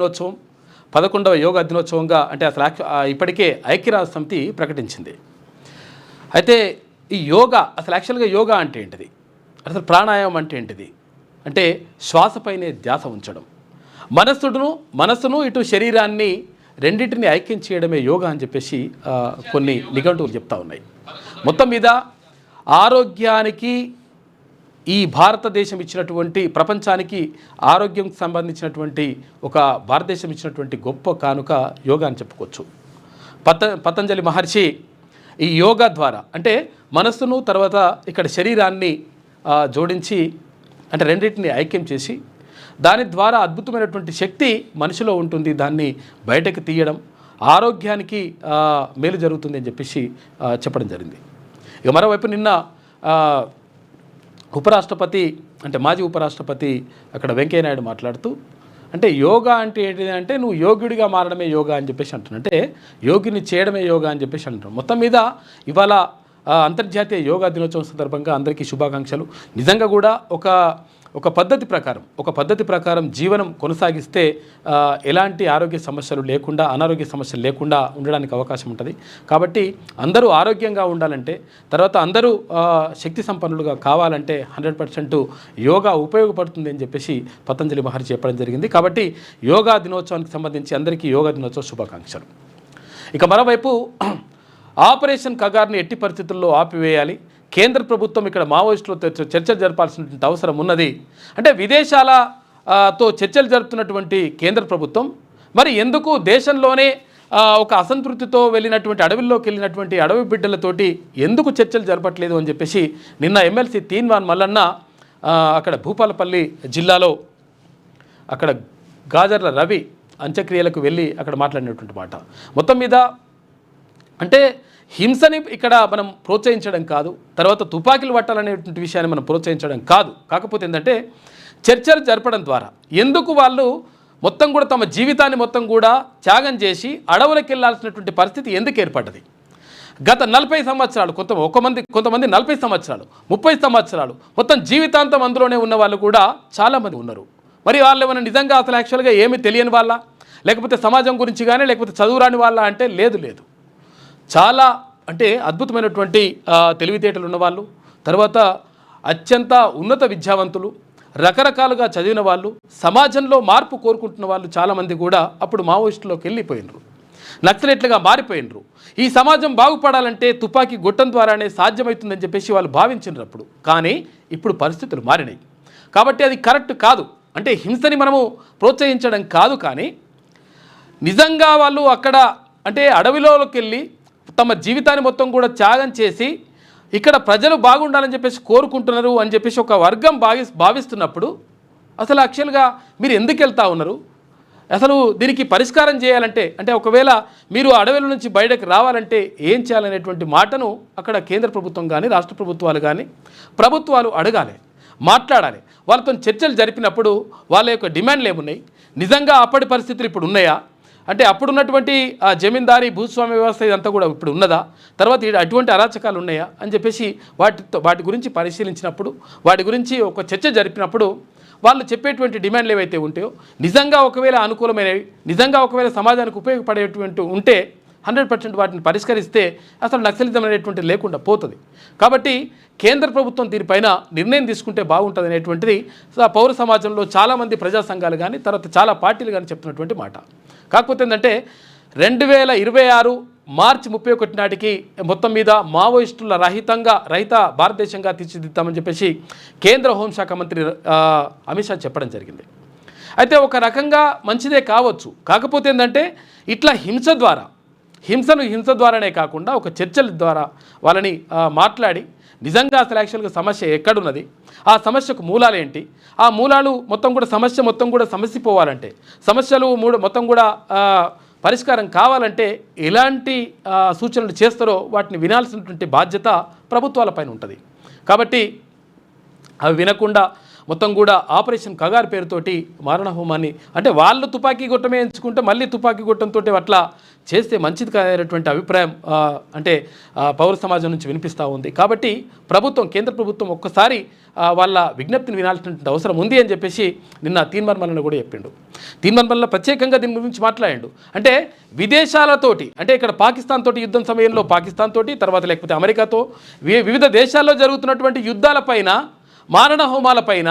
దినోత్సవం 11వ యోగా దినోత్సవంగా అంటే అసలు ఇప్పటికే ఐక్యరాజ్య సమితి ప్రకటించింది. అయితే ఈ యోగా అసలు యాక్చువల్గా యోగా అంటే ఏంటిది, అసలు ప్రాణాయామం అంటే ఏంటిది అంటే శ్వాసపైనే ధ్యాస ఉంచడం, మనస్సును ఇటు శరీరాన్ని రెండింటిని ఐక్యం చేయడమే యోగా అని చెప్పేసి కొన్ని నిఘంటువులు చెప్తా ఉన్నాయి. మొత్తం మీద ఆరోగ్యానికి ఈ భారతదేశం ఇచ్చినటువంటి ప్రపంచానికి ఆరోగ్యం సంబంధించినటువంటి ఒక భారతదేశం ఇచ్చినటువంటి గొప్ప కానుక యోగా అని చెప్పుకోవచ్చు. పతంజలి మహర్షి ఈ యోగా ద్వారా అంటే మనస్సును తర్వాత ఇక్కడ శరీరాన్ని జోడించి అంటే రెండింటిని ఐక్యం చేసి దాని ద్వారా అద్భుతమైనటువంటి శక్తి మనిషిలో ఉంటుంది. దాన్ని బయటకు తీయడం ఆరోగ్యానికి మేలు జరుగుతుంది అని చెప్పేసి చెప్పడం జరిగింది. ఇక మరోవైపు నిన్న ఉపరాష్ట్రపతి అంటే మాజీ ఉపరాష్ట్రపతి అక్కడ వెంకయ్యనాయుడు మాట్లాడుతూ అంటే యోగా అంటే ఏంటిది అంటే నువ్వు యోగ్యుడిగా మారడమే యోగా అని చెప్పేసి అంటున్నాను, అంటే యోగిని చేయడమే యోగా అని చెప్పేసి అంటున్నాను. మొత్తం మీద ఇవాళ అంతర్జాతీయ యోగా దినోత్సవం సందర్భంగా అందరికీ శుభాకాంక్షలు. నిజంగా కూడా ఒక పద్ధతి ప్రకారం జీవనం కొనసాగిస్తే ఎలాంటి ఆరోగ్య సమస్యలు లేకుండా అనారోగ్య సమస్యలు లేకుండా ఉండడానికి అవకాశం ఉంటుంది. కాబట్టి అందరూ ఆరోగ్యంగా ఉండాలంటే తర్వాత అందరూ శక్తి సంపన్నులుగా కావాలంటే 100% యోగా ఉపయోగపడుతుంది అని చెప్పేసి పతంజలి మహర్షి చెప్పడం జరిగింది. కాబట్టి యోగా దినోత్సవానికి సంబంధించి అందరికీ యోగా దినోత్సవ శుభాకాంక్షలు. ఇక మరోవైపు ఆపరేషన్ కగార్ని ఎట్టి పరిస్థితుల్లో ఆపివేయాలి, కేంద్ర ప్రభుత్వం ఇక్కడ మావోయిస్టులతో చర్చలు జరపాల్సినటువంటి అవసరం ఉన్నది. అంటే విదేశాలతో చర్చలు జరుపుతున్నటువంటి కేంద్ర ప్రభుత్వం మరి ఎందుకు దేశంలోనే ఒక అసంతృప్తితో వెళ్ళినటువంటి అడవిలోకి వెళ్ళినటువంటి అడవి బిడ్డలతోటి ఎందుకు చర్చలు జరపట్లేదు అని చెప్పేసి నిన్న ఎమ్మెల్సీ తీన్వాన్ మల్లన్న అక్కడ భూపాలపల్లి జిల్లాలో అక్కడ గాజర్ల రవి అంత్యక్రియలకు వెళ్ళి అక్కడ మాట్లాడినటువంటి మాట. మొత్తం మీద అంటే హింసని ఇక్కడ మనం ప్రోత్సహించడం కాదు, తర్వాత తుపాకీలు పట్టాలనేటువంటి విషయాన్ని మనం ప్రోత్సహించడం కాదు. కాకపోతే ఏంటంటే చర్చలు జరపడం ద్వారా ఎందుకు వాళ్ళు మొత్తం కూడా తమ జీవితాన్ని మొత్తం కూడా త్యాగం చేసి అడవులకు వెళ్ళాల్సినటువంటి పరిస్థితి ఎందుకు ఏర్పడ్డది. గత 40 సంవత్సరాలు కొంతమంది 40 సంవత్సరాలు 30 సంవత్సరాలు మొత్తం జీవితాంతం అందులోనే ఉన్న వాళ్ళు కూడా చాలామంది ఉన్నారు. మరి వాళ్ళు ఏమైనా నిజంగా అసలు యాక్చువల్గా ఏమీ తెలియని వాళ్ళ, లేకపోతే సమాజం గురించి కానీ లేకపోతే చదువురాని వాళ్ళ అంటే లేదు. చాలా అంటే అద్భుతమైనటువంటి తెలివితేటలు ఉన్నవాళ్ళు, తర్వాత అత్యంత ఉన్నత విద్యావంతులు, రకరకాలుగా చదివిన వాళ్ళు, సమాజంలో మార్పు కోరుకుంటున్న వాళ్ళు చాలామంది కూడా అప్పుడు మావోయిస్టులోకి వెళ్ళిపోయినరు, నక్సలెట్లుగా మారిపోయినరు. ఈ సమాజం బాగుపడాలంటే తుపాకీ గొట్టం ద్వారానే సాధ్యమవుతుందని చెప్పేసి వాళ్ళు భావించినప్పుడు. కానీ ఇప్పుడు పరిస్థితులు మారినాయి. కాబట్టి అది కరెక్ట్ కాదు. అంటే హింసని మనము ప్రోత్సహించడం కాదు, కానీ నిజంగా వాళ్ళు అక్కడ అంటే అడవిలోకి వెళ్ళి తమ జీవితాన్ని మొత్తం కూడా త్యాగం చేసి ఇక్కడ ప్రజలు బాగుండాలని చెప్పేసి కోరుకుంటున్నారు అని చెప్పేసి ఒక వర్గం భావిస్తున్నప్పుడు అసలు యాక్చువల్గా మీరు ఎందుకు వెళ్తూ ఉన్నారు, అసలు దీనికి పరిష్కారం చేయాలంటే అంటే ఒకవేళ మీరు అడవుల నుంచి బయటకు రావాలంటే ఏం చేయాలనేటువంటి మాటను అక్కడ కేంద్ర ప్రభుత్వం కానీ రాష్ట్ర ప్రభుత్వాలు కానీ ప్రభుత్వాలు అడగాలి, మాట్లాడాలి. వాళ్ళతో చర్చలు జరిపినప్పుడు వాళ్ళ యొక్క డిమాండ్లు ఏమున్నాయి, నిజంగా అప్పటి పరిస్థితులు ఇప్పుడు ఉన్నాయా, అంటే అప్పుడున్నటువంటి జమీందారీ భూస్వామ్య వ్యవస్థ ఇదంతా కూడా ఇప్పుడు ఉన్నదా, తర్వాత అటువంటి అరాచకాలు ఉన్నాయా అని చెప్పేసి వాటి గురించి పరిశీలించినప్పుడు వాటి గురించి ఒక చర్చ జరిపినప్పుడు వాళ్ళు చెప్పేటువంటి డిమాండ్లు ఏవైతే ఉంటాయో నిజంగా ఒకవేళ అనుకూలమైనవి, నిజంగా ఒకవేళ సమాజానికి ఉపయోగపడేటువంటి ఉంటే 100% వాటిని పరిష్కరిస్తే అసలు నక్సలిజం అనేటువంటిది లేకుండా పోతుంది. కాబట్టి కేంద్ర ప్రభుత్వం దీనిపైన నిర్ణయం తీసుకుంటే బాగుంటుంది అనేటువంటిది పౌర సమాజంలో చాలామంది ప్రజా సంఘాలు కానీ తర్వాత చాలా పార్టీలు కానీ చెప్తున్నటువంటి మాట. కాకపోతే ఏంటంటే 2026 మార్చి 31 నాటికి మొత్తం మీద మావోయిస్టుల రహిత భారతదేశంగా తీర్చిదిద్దామని చెప్పేసి కేంద్ర హోంశాఖ మంత్రి అమిత్ షా చెప్పడం జరిగింది. అయితే ఒక రకంగా మంచిదే కావచ్చు. కాకపోతే ఏంటంటే ఇట్లా హింస ద్వారానే కాకుండా ఒక చర్చల ద్వారా వాళ్ళని మాట్లాడి నిజంగా అసలు యాక్చువల్గా సమస్య ఎక్కడున్నది, ఆ సమస్యకు మూలాలు ఏంటి, ఆ మూలాలు మొత్తం కూడా సమస్యపోవాలంటే సమస్యలు మొత్తం కూడా పరిష్కారం కావాలంటే ఎలాంటి సూచనలు చేస్తారో వాటిని వినాల్సినటువంటి బాధ్యత ప్రభుత్వాలపైన ఉంటుంది. కాబట్టి అవి వినకుండా మొత్తం కూడా ఆపరేషన్ కగార్ పేరుతోటి మారణహోమాన్ని అంటే వాళ్ళు తుపాకీ గుట్టమే ఎంచుకుంటే మళ్ళీ తుపాకీ గుట్టంతో అట్లా చేస్తే మంచిది కాదనేటువంటి అభిప్రాయం అంటే పౌర సమాజం నుంచి వినిపిస్తూ ఉంది. కాబట్టి ప్రభుత్వం కేంద్ర ప్రభుత్వం ఒక్కసారి వాళ్ళ విజ్ఞప్తిని వినాల్సినటువంటి అవసరం ఉంది అని చెప్పేసి నిన్న తీన్మర్మలను కూడా చెప్పిండు. తీన్మర్మల ప్రత్యేకంగా దీని గురించి మాట్లాడిండు. అంటే విదేశాలతోటి అంటే ఇక్కడ పాకిస్తాన్ తోటి యుద్ధం సమయంలో పాకిస్తాన్ తోటి తర్వాత లేకపోతే అమెరికాతో వివిధ దేశాల్లో జరుగుతున్నటువంటి యుద్ధాలపైన మారణ హోమాలపైన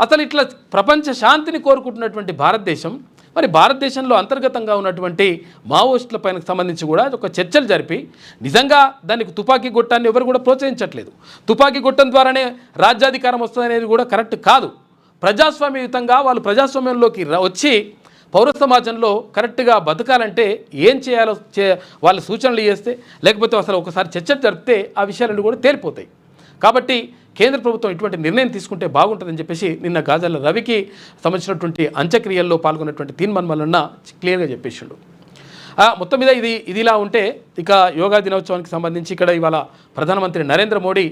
అసలు ఇట్లా ప్రపంచ శాంతిని కోరుకుంటున్నటువంటి భారతదేశం మరి భారతదేశంలో అంతర్గతంగా ఉన్నటువంటి మావోయిస్టుల పైన సంబంధించి కూడా ఒక చర్చలు జరిపి నిజంగా దానికి తుపాకీ గుట్టాన్ని ఎవరు కూడా ప్రోత్సహించట్లేదు. తుపాకీ గుట్టం ద్వారానే రాజ్యాధికారం వస్తుందనేది కూడా కరెక్ట్ కాదు. ప్రజాస్వామ్యయుతంగా వాళ్ళు ప్రజాస్వామ్యంలోకి వచ్చి పౌర సమాజంలో కరెక్ట్గా బతకాలంటే ఏం చేయాలో వాళ్ళ సూచనలు చేస్తే లేకపోతే అసలు ఒకసారి చర్చలు జరిపితే ఆ విషయాలన్నీ కూడా తేలిపోతాయి. కాబట్టి కేంద్ర ప్రభుత్వం ఇటువంటి నిర్ణయం తీసుకుంటే బాగుంటుందని చెప్పేసి నిన్న గాజాల రవికి సంబంధించినటువంటి అంత్యక్రియల్లో పాల్గొన్నటువంటి తీన్మర్మలన్న క్లియర్గా చెప్పేసిండు. మొత్తం మీద ఇది ఇలా ఉంటే ఇక యోగా దినోత్సవానికి సంబంధించి ఇక్కడ ఇవాళ ప్రధానమంత్రి నరేంద్ర మోడీ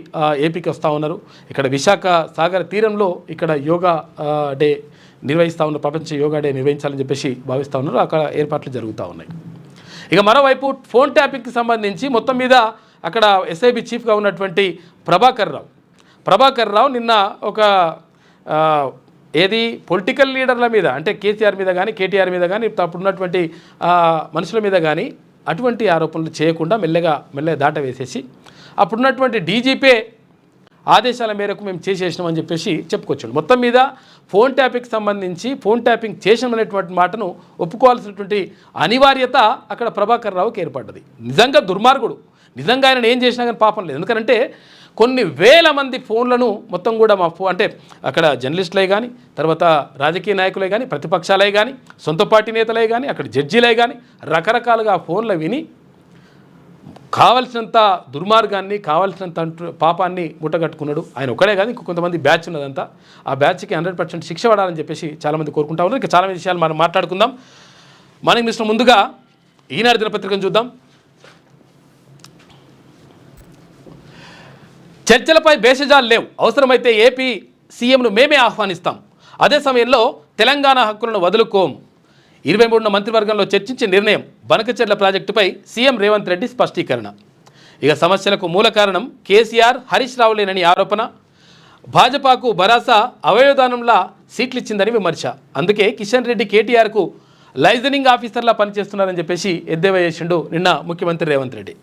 ఏపీకి వస్తూ ఉన్నారు. ఇక్కడ విశాఖ సాగర తీరంలో ఇక్కడ యోగా డే నిర్వహిస్తూ ఉన్నారు. ప్రపంచ యోగా డే నిర్వహించాలని చెప్పేసి భావిస్తూ ఉన్నారు. అక్కడ ఏర్పాట్లు జరుగుతూ ఉన్నాయి. ఇక మరోవైపు ఫోన్ ట్యాపింగ్కి సంబంధించి మొత్తం మీద అక్కడ ఎస్ఐబి చీఫ్గా ఉన్నటువంటి ప్రభాకర్ రావు నిన్న ఒక పొలిటికల్ లీడర్ల మీద అంటే కేసీఆర్ మీద కానీ కేటీఆర్ మీద కానీ అప్పుడున్నటువంటి మనుషుల మీద కానీ అటువంటి ఆరోపణలు చేయకుండా మెల్లగా దాట వేసేసి అప్పుడున్నటువంటి డీజీపీ ఆదేశాల మేరకు మేము చేసేసినామని చెప్పేసి చెప్పుకొచ్చాడు. మొత్తం మీద ఫోన్ ట్యాపింగ్కి సంబంధించి ఫోన్ ట్యాపింగ్ చేసినటువంటి మాటను ఒప్పుకోవాల్సినటువంటి అనివార్యత అక్కడ ప్రభాకర్ రావుకి ఏర్పడ్డది. నిజంగా దుర్మార్గుడు. నిజంగా ఆయన ఏం చేసినా కానీ పాపం లేదు. ఎందుకంటే కొన్ని వేల మంది ఫోన్లను మొత్తం కూడా అంటే అక్కడ జర్నలిస్టులే కానీ తర్వాత రాజకీయ నాయకులే కానీ ప్రతిపక్షాలే కానీ సొంత పార్టీ నేతలే కానీ అక్కడ జడ్జీలే కానీ రకరకాలుగా ఫోన్లు విని కావలసినంత దుర్మార్గాన్ని కావలసినంత పాపాన్ని ముట్టగట్టుకున్నాడు. ఆయన ఒకడే కాదు ఇంకో కొంతమంది బ్యాచ్ ఉన్నదంతా. ఆ బ్యాచ్కి 100% శిక్ష పడాలని చెప్పేసి చాలామంది కోరుకుంటా ఉన్నారు. ఇంకా చాలా విషయాలు మనం మాట్లాడుకుందాం. మనకి మిస్టర్ ముందుగా ఈనాడు దినపత్రికను చూద్దాం. చర్చలపై భేషజాలు లేవు, అవసరమైతే ఏపీ సీఎంను మేమే ఆహ్వానిస్తాం, అదే సమయంలో తెలంగాణ హక్కులను వదులుకోం. 23న మంత్రివర్గంలో చర్చించే నిర్ణయం. బనకచెర్ల ప్రాజెక్టుపై సీఎం రేవంత్ రెడ్డి స్పష్టీకరణ. ఇక సమస్యలకు మూల కారణం కేసీఆర్ హరీష్ రావులేనని ఆరోపణ. భాజపాకు భరాసా అవయవదానంలా సీట్లు ఇచ్చిందని విమర్శ. అందుకే కిషన్ రెడ్డి కేటీఆర్కు లైజనింగ్ ఆఫీసర్లా పనిచేస్తున్నారని చెప్పేసి ఎద్దేవా చేసిండు నిన్న ముఖ్యమంత్రి రేవంత్ రెడ్డి.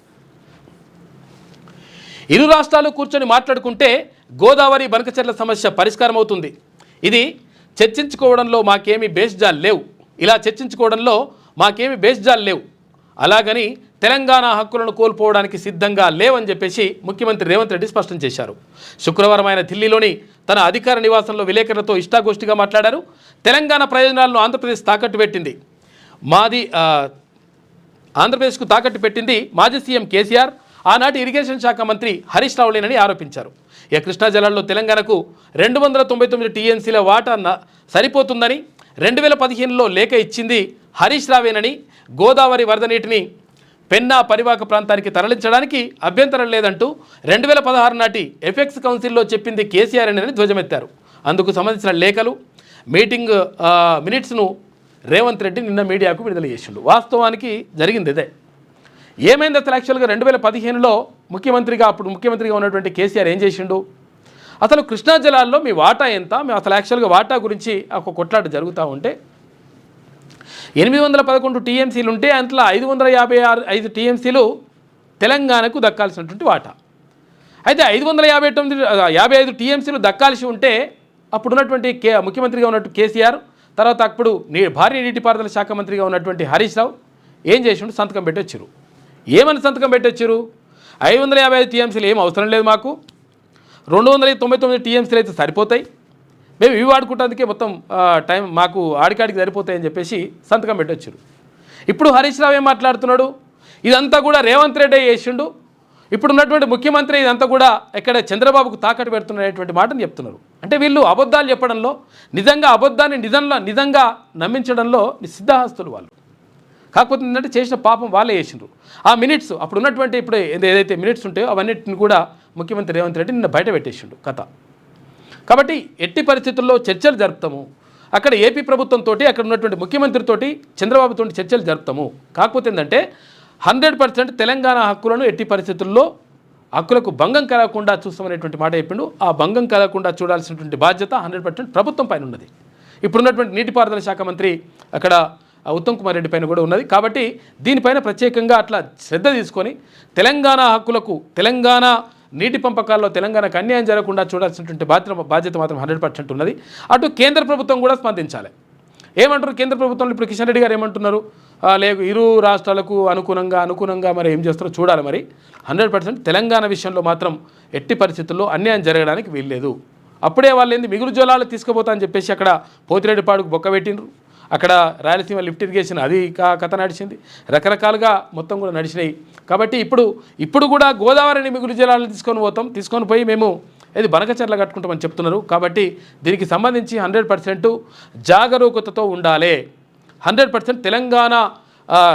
ఇరు రాష్ట్రాలు కూర్చొని మాట్లాడుకుంటే గోదావరి బనకచెర్ల సమస్య పరిష్కారం అవుతుంది. ఇది చర్చించుకోవడంలో మాకేమీ బేస్జాలు లేవు. ఇలా చర్చించుకోవడంలో మాకేమీ బేస్జాలు లేవు. అలాగని తెలంగాణ హక్కులను కోల్పోవడానికి సిద్ధంగా లేవని చెప్పేసి ముఖ్యమంత్రి రేవంత్ రెడ్డి స్పష్టం చేశారు. శుక్రవారం ఆయన ఢిల్లీలోని తన అధికార నివాసంలో విలేకరులతో ఇష్టాగోష్ఠిగా మాట్లాడారు. తెలంగాణ ప్రయోజనాలను ఆంధ్రప్రదేశ్ తాకట్టు పెట్టింది. ఆంధ్రప్రదేశ్కు తాకట్టు పెట్టింది మాజీ సీఎం కేసీఆర్, ఆనాటి ఇరిగేషన్ శాఖ మంత్రి హరీష్ రావులేనని ఆరోపించారు. ఇక కృష్ణా జలాల్లో తెలంగాణకు 299 టీఎంసీల వాటా సరిపోతుందని 2015లో లేఖ ఇచ్చింది హరీష్ రావేనని, గోదావరి వరద నీటిని పెన్నా పరివాహక ప్రాంతానికి తరలించడానికి అభ్యంతరం లేదంటూ 2016 నాటి ఎఫెక్స్ కౌన్సిల్లో చెప్పింది కేసీఆర్ అని ధ్వజమెత్తారు. అందుకు సంబంధించిన లేఖలు మీటింగ్ మినిట్స్ను రేవంత్ రెడ్డి నిన్న మీడియాకు విడుదల చేసిండు. వాస్తవానికి జరిగింది ఇదే. ఏమైంది అసలు యాక్చువల్గా 2015లో అప్పుడు ముఖ్యమంత్రిగా ఉన్నటువంటి కేసీఆర్ ఏం చేసిండు? అసలు కృష్ణా జలాల్లో మీ వాటా ఎంత, మేము అసలు యాక్చువల్గా వాటా గురించి ఒక కొట్లాట జరుగుతూ ఉంటే 811 టీఎంసీలు ఉంటే అంతలో 555 టీఎంసీలు తెలంగాణకు దక్కాల్సినటువంటి వాటా. అయితే 555 టీఎంసీలు దక్కాల్సి ఉంటే అప్పుడున్నటువంటి ముఖ్యమంత్రిగా ఉన్నటువంటి కేసీఆర్, తర్వాత అప్పుడు భారీ నీటిపారుదల శాఖ మంత్రిగా ఉన్నటువంటి హరీష్ రావు ఏం చేసిండు? సంతకం పెట్టొచ్చారు. ఏమని సంతకం పెట్టొచ్చారు? 555 టీఎంసీలు ఏం అవసరం లేదు, మాకు 299 టీఎంసీలు అయితే సరిపోతాయి, మేము ఇవి వాడుకుంటానికే మొత్తం టైం మాకు ఆడికాడికి సరిపోతాయని చెప్పేసి సంతకం పెట్టొచ్చారు. ఇప్పుడు హరీష్ రావు ఏం మాట్లాడుతున్నాడు? ఇదంతా కూడా రేవంత్ రెడ్డి చేసిండు, ఇప్పుడున్నటువంటి ముఖ్యమంత్రి ఇదంతా కూడా ఎక్కడ చంద్రబాబుకు తాకట్టు పెడుతున్నటువంటి మాటను చెప్తున్నారు. అంటే వీళ్ళు అబద్ధాలు చెప్పడంలో, నిజంగా అబద్ధాన్ని నిజంగా నమ్మించడంలో సిద్ధహస్తులు వాళ్ళు. కాకపోతే ఏంటంటే చేసిన పాపం వాళ్ళే చేసిండ్రు. ఆ మినిట్స్ అప్పుడు ఉన్నటువంటి ఇప్పుడు ఏదైతే మినిట్స్ ఉంటాయో అవన్నిటిని కూడా ముఖ్యమంత్రి రేవంత్ రెడ్డి నిన్న బయట పెట్టేసిండు కథ. కాబట్టి ఎట్టి పరిస్థితుల్లో చర్చలు జరుపుతాము. అక్కడ ఏపీ ప్రభుత్వంతో అక్కడ ఉన్నటువంటి ముఖ్యమంత్రితోటి చంద్రబాబుతో చర్చలు జరుపుతాము. కాకపోతే ఏంటంటే 100% తెలంగాణ హక్కులను ఎట్టి పరిస్థితుల్లో హక్కులకు భంగం కలగకుండా చూస్తామనేటువంటి మాట చెప్పిండు. ఆ భంగం కలగకుండా చూడాల్సినటువంటి బాధ్యత 100% ప్రభుత్వం పైన ఉన్నది. ఇప్పుడున్నటువంటి నీటిపారుదల శాఖ మంత్రి అక్కడ ఉత్తమ్ కుమార్ రెడ్డి పైన కూడా ఉన్నది. కాబట్టి దీనిపైన ప్రత్యేకంగా అట్లా శ్రద్ధ తీసుకొని తెలంగాణ హక్కులకు, తెలంగాణ నీటి పంపకాల్లో తెలంగాణకు అన్యాయం జరగకుండా చూడాల్సినటువంటి బాధ్యత మాత్రం 100% ఉన్నది. అటు కేంద్ర ప్రభుత్వం కూడా స్పందించాలి. ఏమంటారు కేంద్ర ప్రభుత్వంలో ఇప్పుడు కిషన్ రెడ్డి గారు ఏమంటున్నారు? లేదు, ఇరు రాష్ట్రాలకు అనుకూలంగా మరి ఏం చేస్తారో చూడాలి. మరి 100% తెలంగాణ విషయంలో మాత్రం ఎట్టి పరిస్థితుల్లో అన్యాయం జరగడానికి వీల్లేదు. అప్పుడే వాళ్ళు ఏంది మిగులు జలాలు తీసుకుపోతా అని చెప్పేసి అక్కడ పోతిరెడ్డిపాడుకు బొక్క పెట్టిండ్రు. అక్కడ రాయలసీమ లిఫ్ట్ ఇరిగేషన్ అది కథ నడిచింది. రకరకాలుగా మొత్తం కూడా నడిచినాయి. కాబట్టి ఇప్పుడు కూడా గోదావరిని మిగులు జలాలను తీసుకొని పోయి మేము ఇది బనకచర్ల కట్టుకుంటామని చెప్తున్నారు. కాబట్టి దీనికి సంబంధించి 100% జాగరూకతతో ఉండాలి. 100% తెలంగాణ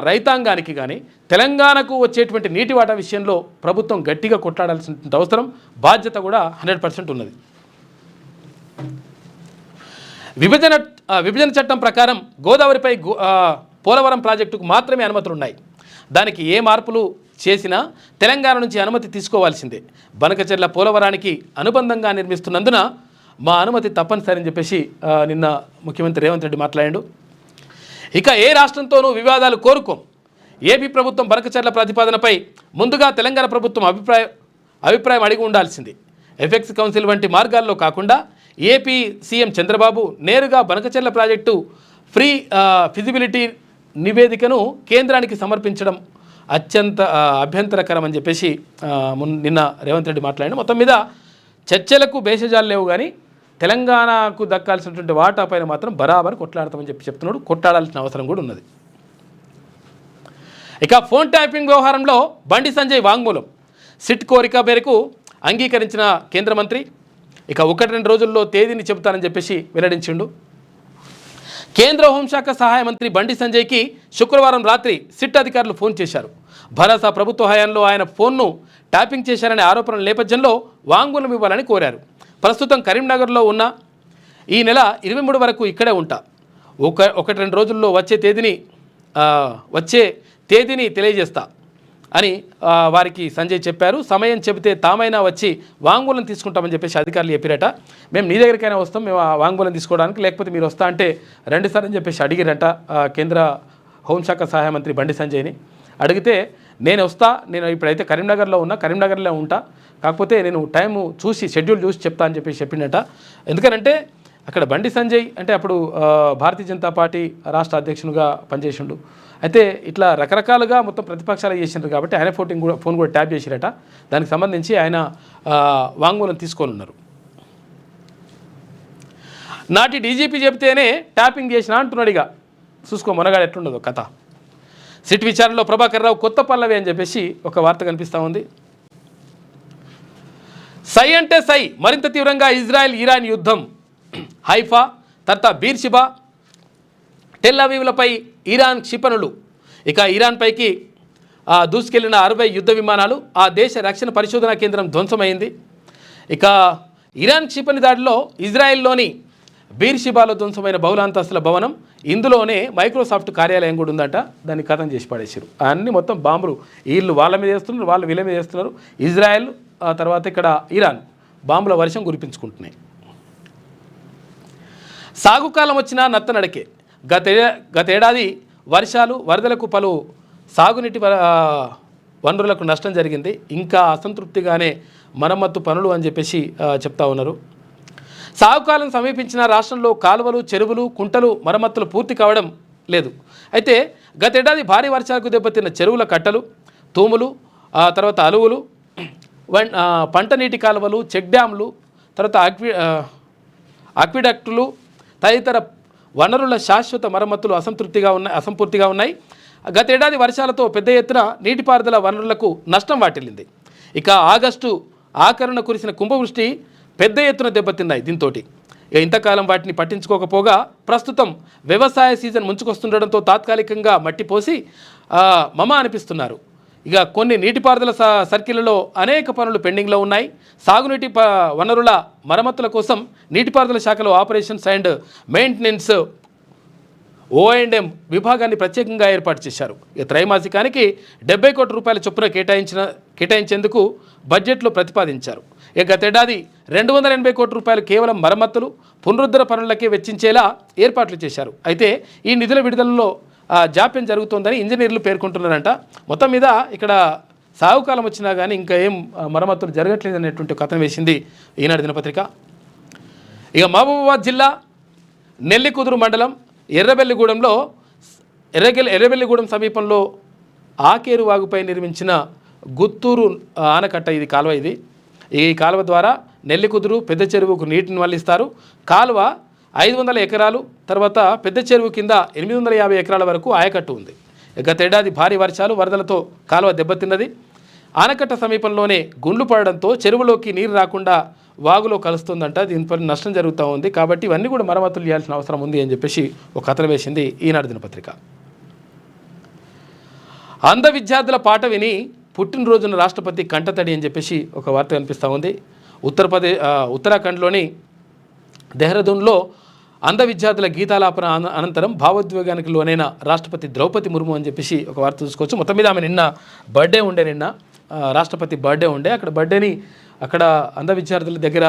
రైతాంగానికి కానీ తెలంగాణకు వచ్చేటువంటి నీటి వాటా విషయంలో ప్రభుత్వం గట్టిగా కొట్లాడాల్సిన అవసరం, బాధ్యత కూడా 100% ఉన్నది. విభజన చట్టం ప్రకారం గోదావరిపై పోలవరం ప్రాజెక్టుకు మాత్రమే అనుమతులు ఉన్నాయి. దానికి ఏ మార్పులు చేసినా తెలంగాణ నుంచి అనుమతి తీసుకోవాల్సిందే. బనకచెర్ల పోలవరానికి అనుబంధంగా నిర్మిస్తున్నందున మా అనుమతి తప్పనిసరి అని చెప్పేసి నిన్న ముఖ్యమంత్రి రేవంత్ రెడ్డి మాట్లాడాడు. ఇక ఏ రాష్ట్రంతోనూ వివాదాలు కోరుకోం. ఏపీ ప్రభుత్వం బనకచెర్ల ప్రతిపాదనపై ముందుగా తెలంగాణ ప్రభుత్వం అభిప్రాయం అడిగి ఉండాల్సింది. ఎఫెక్స్ కౌన్సిల్ వంటి మార్గాల్లో కాకుండా ఏపీ సీఎం చంద్రబాబు నేరుగా బనకచెర్ల ప్రాజెక్టు ఫిజిబిలిటీ నివేదికను కేంద్రానికి సమర్పించడం అత్యంత అభ్యంతరకరం అని చెప్పేసి నిన్న రేవంత్ రెడ్డి మాట్లాడాడు. మొత్తం మీద చర్చలకు భేషజాలు లేవు, కానీ తెలంగాణకు దక్కాల్సినటువంటి వాటా పైన మాత్రం బరాబర్ కొట్లాడతామని చెప్తున్నాడు. కొట్లాడాల్సిన అవసరం కూడా ఉన్నది. ఇక ఫోన్ ట్యాపింగ్ వ్యవహారంలో బండి సంజయ్ వాంగ్మూలం. సిట్ కోరిక మేరకు అంగీకరించిన కేంద్ర మంత్రి ఇక 1-2 రోజుల్లో తేదీని చెబుతానని చెప్పేసి వెల్లడించిండు. కేంద్ర హోంశాఖ సహాయ మంత్రి బండి సంజయ్కి శుక్రవారం రాత్రి సిట్ అధికారులు ఫోన్ చేశారు. భరోసా ప్రభుత్వ హయాంలో ఆయన ఫోన్ను ట్యాపింగ్ చేశారనే ఆరోపణల నేపథ్యంలో వాంగ్మూలం ఇవ్వాలని కోరారు. ప్రస్తుతం కరీంనగర్లో ఉన్న ఈ నెల 23 వరకు ఇక్కడే ఉంటా. 1-2 రోజుల్లో వచ్చే తేదీని తెలియజేస్తా అని వారికి సంజయ్ చెప్పారు. సమయం చెబితే తామైనా వచ్చి వాంగ్మూలం తీసుకుంటామని చెప్పేసి అధికారులు చెప్పారట. మేము నీ దగ్గరికైనా వస్తాం, మేము వాంగ్మూలం తీసుకోవడానికి, లేకపోతే మీరు వస్తా అంటే రండి సార్ అని చెప్పేసి అడిగిరట కేంద్ర హోంశాఖ సహాయ మంత్రి బండి సంజయ్ని. అడిగితే నేను ఇప్పుడైతే కరీంనగర్లో ఉంటా, కాకపోతే నేను షెడ్యూల్ చూసి చెప్తా అని చెప్పేసి చెప్పిండట. ఎందుకనంటే అక్కడ బండి సంజయ్ అంటే అప్పుడు భారతీయ జనతా పార్టీ రాష్ట్ర అధ్యక్షునిగా పనిచేసిండు. అయితే ఇట్లా రకరకాలుగా మొత్తం ప్రతిపక్షాలు చేసినారు కాబట్టి ఆయన ఫోన్ కూడా ట్యాప్ చేసిరట. దానికి సంబంధించి ఆయన వాంగ్మూలం తీసుకొని ఉన్నారు. నాటి డీజీపీ చెబితేనే ట్యాపింగ్ చేసిన అంటున్నాడు. ఇక చూసుకో మొనగాడు ఎట్లుండదో కథ. సిట్ విచారణలో ప్రభాకర్ రావు కొత్త పల్లవి అని చెప్పేసి ఒక వార్త కనిపిస్తూ ఉంది. సై అంటే సై, మరింత తీవ్రంగా ఇజ్రాయెల్ ఇరాన్ యుద్ధం. హైఫా తర్వాత బీర్షిబా టెల్ అవీవ్లపై ఇరాన్ క్షిపణులు. ఇక ఇరాన్ పైకి దూసుకెళ్లిన 60 యుద్ధ విమానాలు. ఆ దేశ రక్షణ పరిశోధనా కేంద్రం ధ్వంసమైంది. ఇక ఇరాన్ క్షిపణి దాడిలో ఇజ్రాయెల్లోని బీర్షిబాలో ధ్వంసమైన బహుళాంతస్తుల భవనం, ఇందులోనే మైక్రోసాఫ్ట్ కార్యాలయం కూడా ఉందట. దాన్ని ఖతం చేసి పడేసారు. అన్నీ మొత్తం బాంబులు వీళ్ళు వాళ్ళ మీద వేస్తున్నారు, వాళ్ళు వీళ్ళ మీద వేస్తున్నారు. ఇజ్రాయెల్ తర్వాత ఇక్కడ ఇరాన్ బాంబుల వర్షం కురిపించుకుంటున్నాయి. సాగుకాలం వచ్చినా నత్తనడకే. గతేడాది వర్షాలు వరదలకు పలు సాగునీటి వనరులకు నష్టం జరిగింది. ఇంకా అసంతృప్తిగానే మరమ్మత్తు పనులు అని చెప్పేసి చెప్తా ఉన్నారు. సాగుకాలం సమీపించిన రాష్ట్రంలో కాలువలు, చెరువులు, కుంటలు మరమ్మతులు పూర్తి కావడం లేదు. అయితే గతేడాది భారీ వర్షాలకు దెబ్బతిన్న చెరువుల కట్టలు, తూములు, తర్వాత అలువులు, పంట నీటి కాలువలు, చెక్ డ్యామ్లు, తర్వాత అక్విడక్టులు తదితర వనరుల శాశ్వత మరమ్మతులు అసంపూర్తిగా ఉన్నాయి. గతేడాది వర్షాలతో పెద్ద ఎత్తున నీటిపారుదల వనరులకు నష్టం వాటిల్లింది. ఇక ఆగస్టు ఆఖరున కురిసిన కుంభవృష్టి పెద్ద ఎత్తున దెబ్బతిన్నాయి. దీంతో ఇంతకాలం వాటిని పట్టించుకోకపోగా ప్రస్తుతం వ్యవసాయ సీజన్ ముంచుకొస్తుండడంతో తాత్కాలికంగా మట్టి పోసి మమ అనిపిస్తున్నారు. ఇక కొన్ని నీటిపారుదల సర్కిళ్లలో అనేక పనులు పెండింగ్లో ఉన్నాయి. సాగునీటి వనరుల మరమ్మతుల కోసం నీటిపారుదల శాఖలో ఆపరేషన్స్ అండ్ మెయింటెనెన్స్ O&M విభాగాన్ని ప్రత్యేకంగా ఏర్పాటు చేశారు. ఇక త్రైమాసికానికి 70 కోట్ల రూపాయల చొప్పున కేటాయించేందుకు బడ్జెట్లో ప్రతిపాదించారు. ఇక గతేడాది 280 కోట్ల రూపాయలు కేవలం మరమ్మతులు పునరుద్ధరణ పనులకే వెచ్చించేలా ఏర్పాట్లు చేశారు. అయితే ఈ నిధుల విడుదలలో జాప్యం జరుగుతోందని ఇంజనీర్లు పేర్కొంటున్నారంట. మొత్తం మీద ఇక్కడ సాగుకాలం వచ్చినా కానీ ఇంకా ఏం మరమ్మతులు జరగట్లేదు అనేటువంటి కథనం వేసింది ఈనాడు దినపత్రిక. ఇక మహబూబాబాద్ జిల్లా నెల్లికుదురు మండలం ఎర్రబెల్లిగూడెం సమీపంలో ఆకేరు వాగుపై నిర్మించిన గుత్తూరు ఆనకట్ట ఇది కాలువ. ఈ కాలువ ద్వారా నెల్లికుదురు పెద్ద చెరువుకు నీటిని మళ్లిస్తారు. కాలువ 500 ఎకరాలు, తర్వాత పెద్ద చెరువు కింద 850 ఎకరాల వరకు ఆయకట్టు ఉంది. గతేడాది భారీ వర్షాలు వరదలతో కాలువ దెబ్బతిన్నది. ఆనకట్ట సమీపంలోనే గుండ్లు పడడంతో చెరువులోకి నీరు రాకుండా వాగులో కలుస్తుందంట. దీనిపై నష్టం జరుగుతూ ఉంది. కాబట్టి ఇవన్నీ కూడా మరమ్మతులు చేయాల్సిన అవసరం ఉంది అని చెప్పేసి ఒక కథనం వేసింది ఈనాడు దినపత్రిక. అంధ విద్యార్థుల పాట విని పుట్టినరోజున రాష్ట్రపతి కంటతడి అని చెప్పేసి ఒక వార్త కనిపిస్తూ ఉంది. ఉత్తరాఖండ్లోని దెహ్రాదూన్లో అంధ విద్యార్థుల గీతాలాపన అనంతరం భావోద్వేగానికి లోనైన రాష్ట్రపతి ద్రౌపది ముర్ము అని చెప్పేసి ఒక వార్త చూసుకోవచ్చు. మొత్తం మీద ఆమె నిన్న బర్త్డే ఉండే, రాష్ట్రపతి బర్త్డే ఉండే. అక్కడ బర్త్డేని అక్కడ అంధ విద్యార్థుల దగ్గర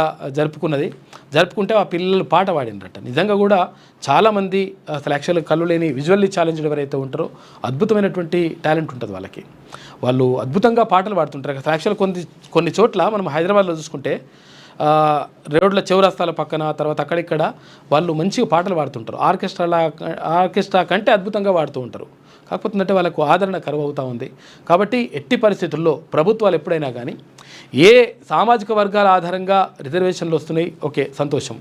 జరుపుకుంటే ఆ పిల్లలు పాట పాడినరట. నిజంగా కూడా చాలామంది అసలు యాక్చువల్గా కళ్ళు లేని విజువల్లీ ఛాలెంజ్డ్ ఎవరైతే ఉంటారో అద్భుతమైనటువంటి టాలెంట్ ఉంటుంది వాళ్ళకి. వాళ్ళు అద్భుతంగా పాటలు పాడుతుంటారు. అసలు యాక్చువల్ కొన్ని చోట్ల మనం హైదరాబాద్లో చూసుకుంటే రోడ్ల చౌరస్తాల పక్కన తర్వాత అక్కడిక్కడ వాళ్ళు మంచిగా పాటలు పాడుతుంటారు. ఆర్కెస్ట్రా కంటే అద్భుతంగా పాడుతూ ఉంటారు. కాకపోతే అంటే వాళ్ళకు ఆదరణ కరువు అవుతూ ఉంది. కాబట్టి ఎట్టి పరిస్థితుల్లో ప్రభుత్వాలు ఎప్పుడైనా కానీ ఏ సామాజిక వర్గాల ఆధారంగా రిజర్వేషన్లు వస్తున్నాయి, ఓకే, సంతోషం.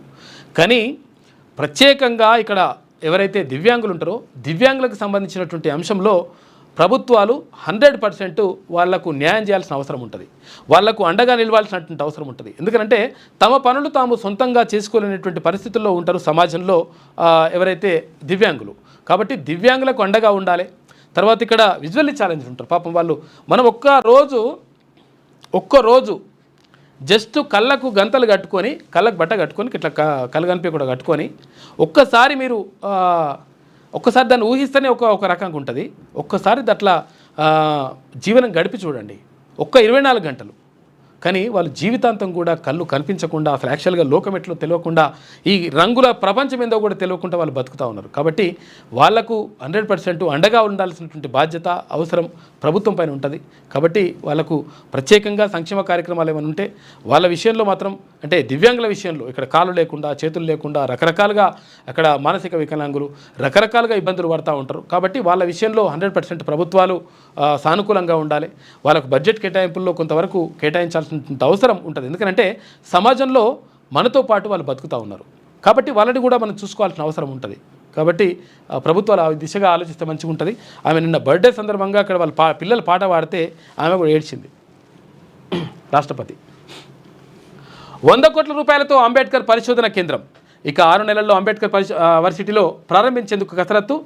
కానీ ప్రత్యేకంగా ఇక్కడ ఎవరైతే దివ్యాంగులు ఉంటారో దివ్యాంగులకు సంబంధించినటువంటి అంశంలో ప్రభుత్వాలు 100% వాళ్లకు న్యాయం చేయాల్సిన అవసరం ఉంటుంది. వాళ్లకు అండగా నిలవాల్సినటువంటి అవసరం ఉంటుంది. ఎందుకంటే తమ పనులు తాము సొంతంగా చేసుకోలేనటువంటి పరిస్థితుల్లో ఉంటారు సమాజంలో ఎవరైతే దివ్యాంగులు. కాబట్టి దివ్యాంగులకు అండగా ఉండాలి. తర్వాత ఇక్కడ విజువల్లీ ఛాలెంజ్ ఉంటారు. పాపం వాళ్ళు మనం ఒక్కరోజు జస్ట్ కళ్ళకు గంతలు కట్టుకొని, కళ్ళకు బట్ట కట్టుకొని, ఇట్లా కళ్ళు కనిపి కూడా కట్టుకొని ఒక్కసారి దాన్ని ఊహిస్తేనే ఒక రకంగా ఉంటుంది. ఒక్కసారి అట్లా జీవనం గడిపి చూడండి, 24 గంటలు. కానీ వాళ్ళు జీవితాంతం కూడా కళ్ళు కనిపించకుండా అసలు యాక్చువల్గా లోకం ఎట్లో తెలియకుండా ఈ రంగుల ప్రపంచం ఏందో కూడా తెలియకుండా వాళ్ళు బతుకుతూ ఉన్నారు. కాబట్టి వాళ్లకు 100% అండగా ఉండాల్సినటువంటి బాధ్యత అవసరం ప్రభుత్వం పైన ఉంటుంది. కాబట్టి వాళ్ళకు ప్రత్యేకంగా సంక్షేమ కార్యక్రమాలు ఏమైనా ఉంటే వాళ్ళ విషయంలో మాత్రం, అంటే దివ్యాంగుల విషయంలో ఇక్కడ కాళ్ళు లేకుండా చేతులు లేకుండా రకరకాలుగా అక్కడ మానసిక వికలాంగులు రకరకాలుగా ఇబ్బందులు పడుతూ ఉంటారు. కాబట్టి వాళ్ళ విషయంలో 100% ప్రభుత్వాలు సానుకూలంగా ఉండాలి. వాళ్ళకు బడ్జెట్ కేటాయింపుల్లో కొంతవరకు కేటాయించాల్సిన అవసరం ఉంటుంది. ఎందుకంటే సమాజంలో మనతో పాటు వాళ్ళు బతుకుతూ ఉన్నారు. కాబట్టి వాళ్ళని కూడా మనం చూసుకోవాల్సిన అవసరం ఉంటుంది. కాబట్టి ప్రభుత్వాలు ఆ దిశగా ఆలోచిస్తే మంచిగా ఉంటుంది. ఆమె నిన్న బర్త్డే సందర్భంగా అక్కడ వాళ్ళ పిల్లలు పాట పాడితే ఆమె కూడా ఏడ్చింది. రాష్ట్రపతి 100 కోట్ల రూపాయలతో అంబేద్కర్ పరిశోధన కేంద్రం ఇక 6 నెలల్లో అంబేద్కర్ వర్సిటీలో ప్రారంభించేందుకు కసరత్తు.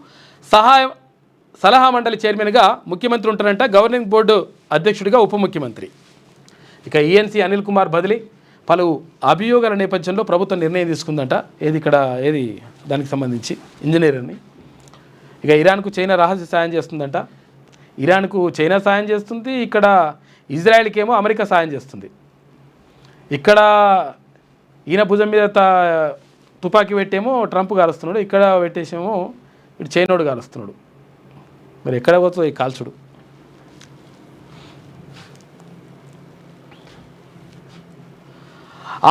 సలహా మండలి చైర్మన్గా ముఖ్యమంత్రి ఉంటారంట. గవర్నింగ్ బోర్డు అధ్యక్షుడిగా ఉప ముఖ్యమంత్రి. ఇక ఈఎన్సీ అనిల్ కుమార్ బదిలీ. పలు అభియోగాల నేపథ్యంలో ప్రభుత్వం నిర్ణయం తీసుకుందంట. దానికి సంబంధించి ఇంజనీర్ని. ఇక ఇరాన్కు చైనా రహస్య సాయం చేస్తుందంట. ఇరాన్కు చైనా సాయం చేస్తుంది, ఇక్కడ ఇజ్రాయెల్కి ఏమో అమెరికా సాయం చేస్తుంది. ఇక్కడ ఈయన భుజం మీద తుపాకీ పెట్టేమో ట్రంప్ కాలుస్తున్నాడు, ఇక్కడ పెట్టేసేమో ఇటు చైనోడు కాలుస్తున్నాడు. మరి ఎక్కడ పోతుందో ఈ కాల్చుడు.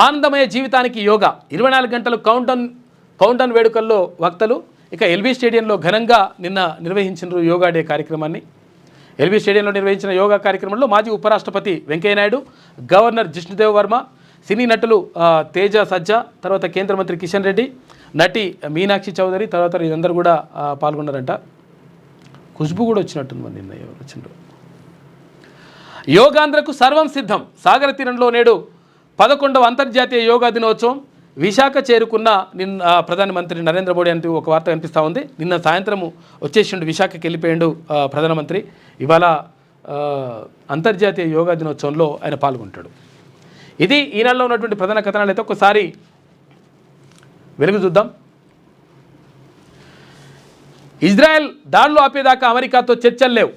ఆనందమయ జీవితానికి యోగా 24 గంటలు కౌంటౌన్ వేడుకల్లో వక్తలు. ఇక ఎల్బీ స్టేడియంలో ఘనంగా నిన్న నిర్వహించిన యోగా డే కార్యక్రమాన్ని. ఎల్బీ స్టేడియంలో నిర్వహించిన యోగా కార్యక్రమంలో మాజీ ఉపరాష్ట్రపతి వెంకయ్యనాయుడు, గవర్నర్ జిష్ణుదేవ్ వర్మ, సినీ నటులు తేజ సజ్జా, తర్వాత కేంద్ర మంత్రి కిషన్ రెడ్డి, నటి మీనాక్షి చౌదరి, తర్వాత వీళ్ళందరూ కూడా పాల్గొన్నారంట. ఖుష్బు కూడా వచ్చినట్టుంది మరి నిన్న ఎవరు వచ్చిండ్రు. యోగాంధ్రకు సర్వం సిద్ధం. సాగర తీరంలో నేడు 11వ అంతర్జాతీయ యోగా దినోత్సవం. విశాఖ చేరుకున్న ప్రధానమంత్రి నరేంద్ర మోడీ అంటూ ఒక వార్త కనిపిస్తూ ఉంది. నిన్న సాయంత్రం వచ్చేసిండు, విశాఖకి వెళ్ళిపోయిండు ప్రధానమంత్రి. ఇవాళ అంతర్జాతీయ యోగా దినోత్సవంలో ఆయన పాల్గొంటాడు. ఇది ఈనాడులో ఉన్నటువంటి ప్రధాన కథనాలు. అయితే ఒకసారి వెలుగు చూద్దాం. ఇజ్రాయెల్ దాడులు ఆపేదాకా అమెరికాతో చర్చలు లేవు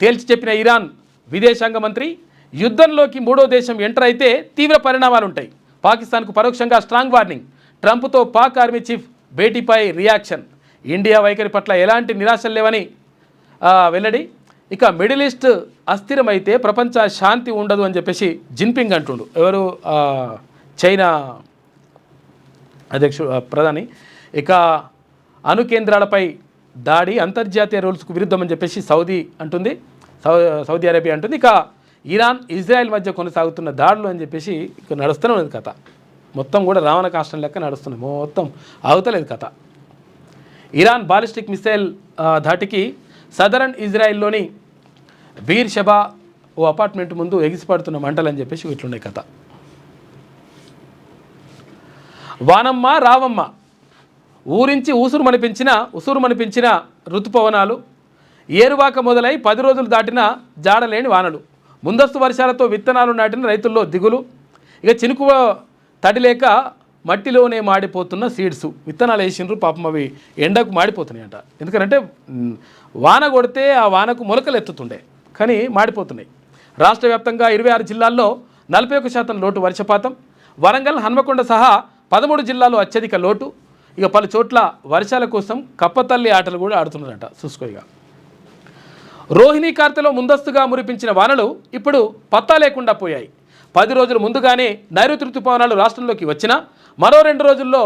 తేల్చి చెప్పిన ఇరాన్ విదేశాంగ మంత్రి. యుద్ధంలోకి మూడో దేశం ఎంటర్ అయితే తీవ్ర పరిణామాలు ఉంటాయి. పాకిస్తాన్కు పరోక్షంగా స్ట్రాంగ్ వార్నింగ్. ట్రంప్తో పాక్ ఆర్మీ చీఫ్ భేటీపై రియాక్షన్. ఇండియా వైఖరి పట్ల ఎలాంటి నిరాశలు లేవని వెల్లడి. ఇక మిడిల్ ఈస్ట్ అస్థిరమైతే ప్రపంచ శాంతి ఉండదు అని చెప్పేసి జిన్పింగ్ అంటుండు. ఎవరు? చైనా ప్రధాని. ఇక అణు కేంద్రాలపై దాడి అంతర్జాతీయ రూల్స్కు విరుద్ధమని చెప్పేసి సౌదీ అరేబియా అంటుంది. ఇక ఇరాన్ ఇజ్రాయెల్ మధ్య కొనసాగుతున్న దాడులు అని చెప్పేసి ఇక నడుస్తూనే ఉన్నది కథ. మొత్తం కూడా రావణ కాష్టం లెక్క నడుస్తుంది, మొత్తం ఆగుతలేదు కథ. ఇరాన్ బాలిస్టిక్ మిసైల్ ధాటికి సదరన్ ఇజ్రాయెల్లోని బీర్ షబా ఓ అపార్ట్మెంట్ ముందు ఎగిసిపడుతున్న మంటలు అని చెప్పేసి ఇట్లున్నాయి కథ. వానమ్మ రావమ్మ ఊరించి ఉసురు మనిపించిన ఋతుపవనాలు. ఏరువాక మొదలై 10 రోజులు దాటిన జాడలేని వానలు. ముందస్తు వర్షాలతో విత్తనాలు నాటిన రైతుల్లో దిగులు. ఇక చినుకు తడిలేక మట్టిలోనే మాడిపోతున్న సీడ్స్. విత్తనాలు వేసిండ్రు, పాపం అవి ఎండకు మాడిపోతున్నాయంట. ఎందుకంటే వాన కొడితే ఆ వానకు మొలకలు ఎత్తుతుండే, కానీ మాడిపోతున్నాయి. రాష్ట్ర వ్యాప్తంగా 26 జిల్లాల్లో 41% లోటు వర్షపాతం. వరంగల్, హన్మకొండ సహా 13 జిల్లాల్లో అత్యధిక లోటు. ఇక పలు చోట్ల వర్షాల కోసం కప్పతల్లి ఆటలు కూడా ఆడుతున్నారంట. చూసుకోయిగా రోహిణీ కార్తెలో ముందస్తుగా మురిపించిన వానలు ఇప్పుడు పత్తా లేకుండా పోయాయి. 10 రోజుల ముందుగానే నైరుతి ఋతుపవనాలు రాష్ట్రంలోకి వచ్చినా మరో 2 రోజుల్లో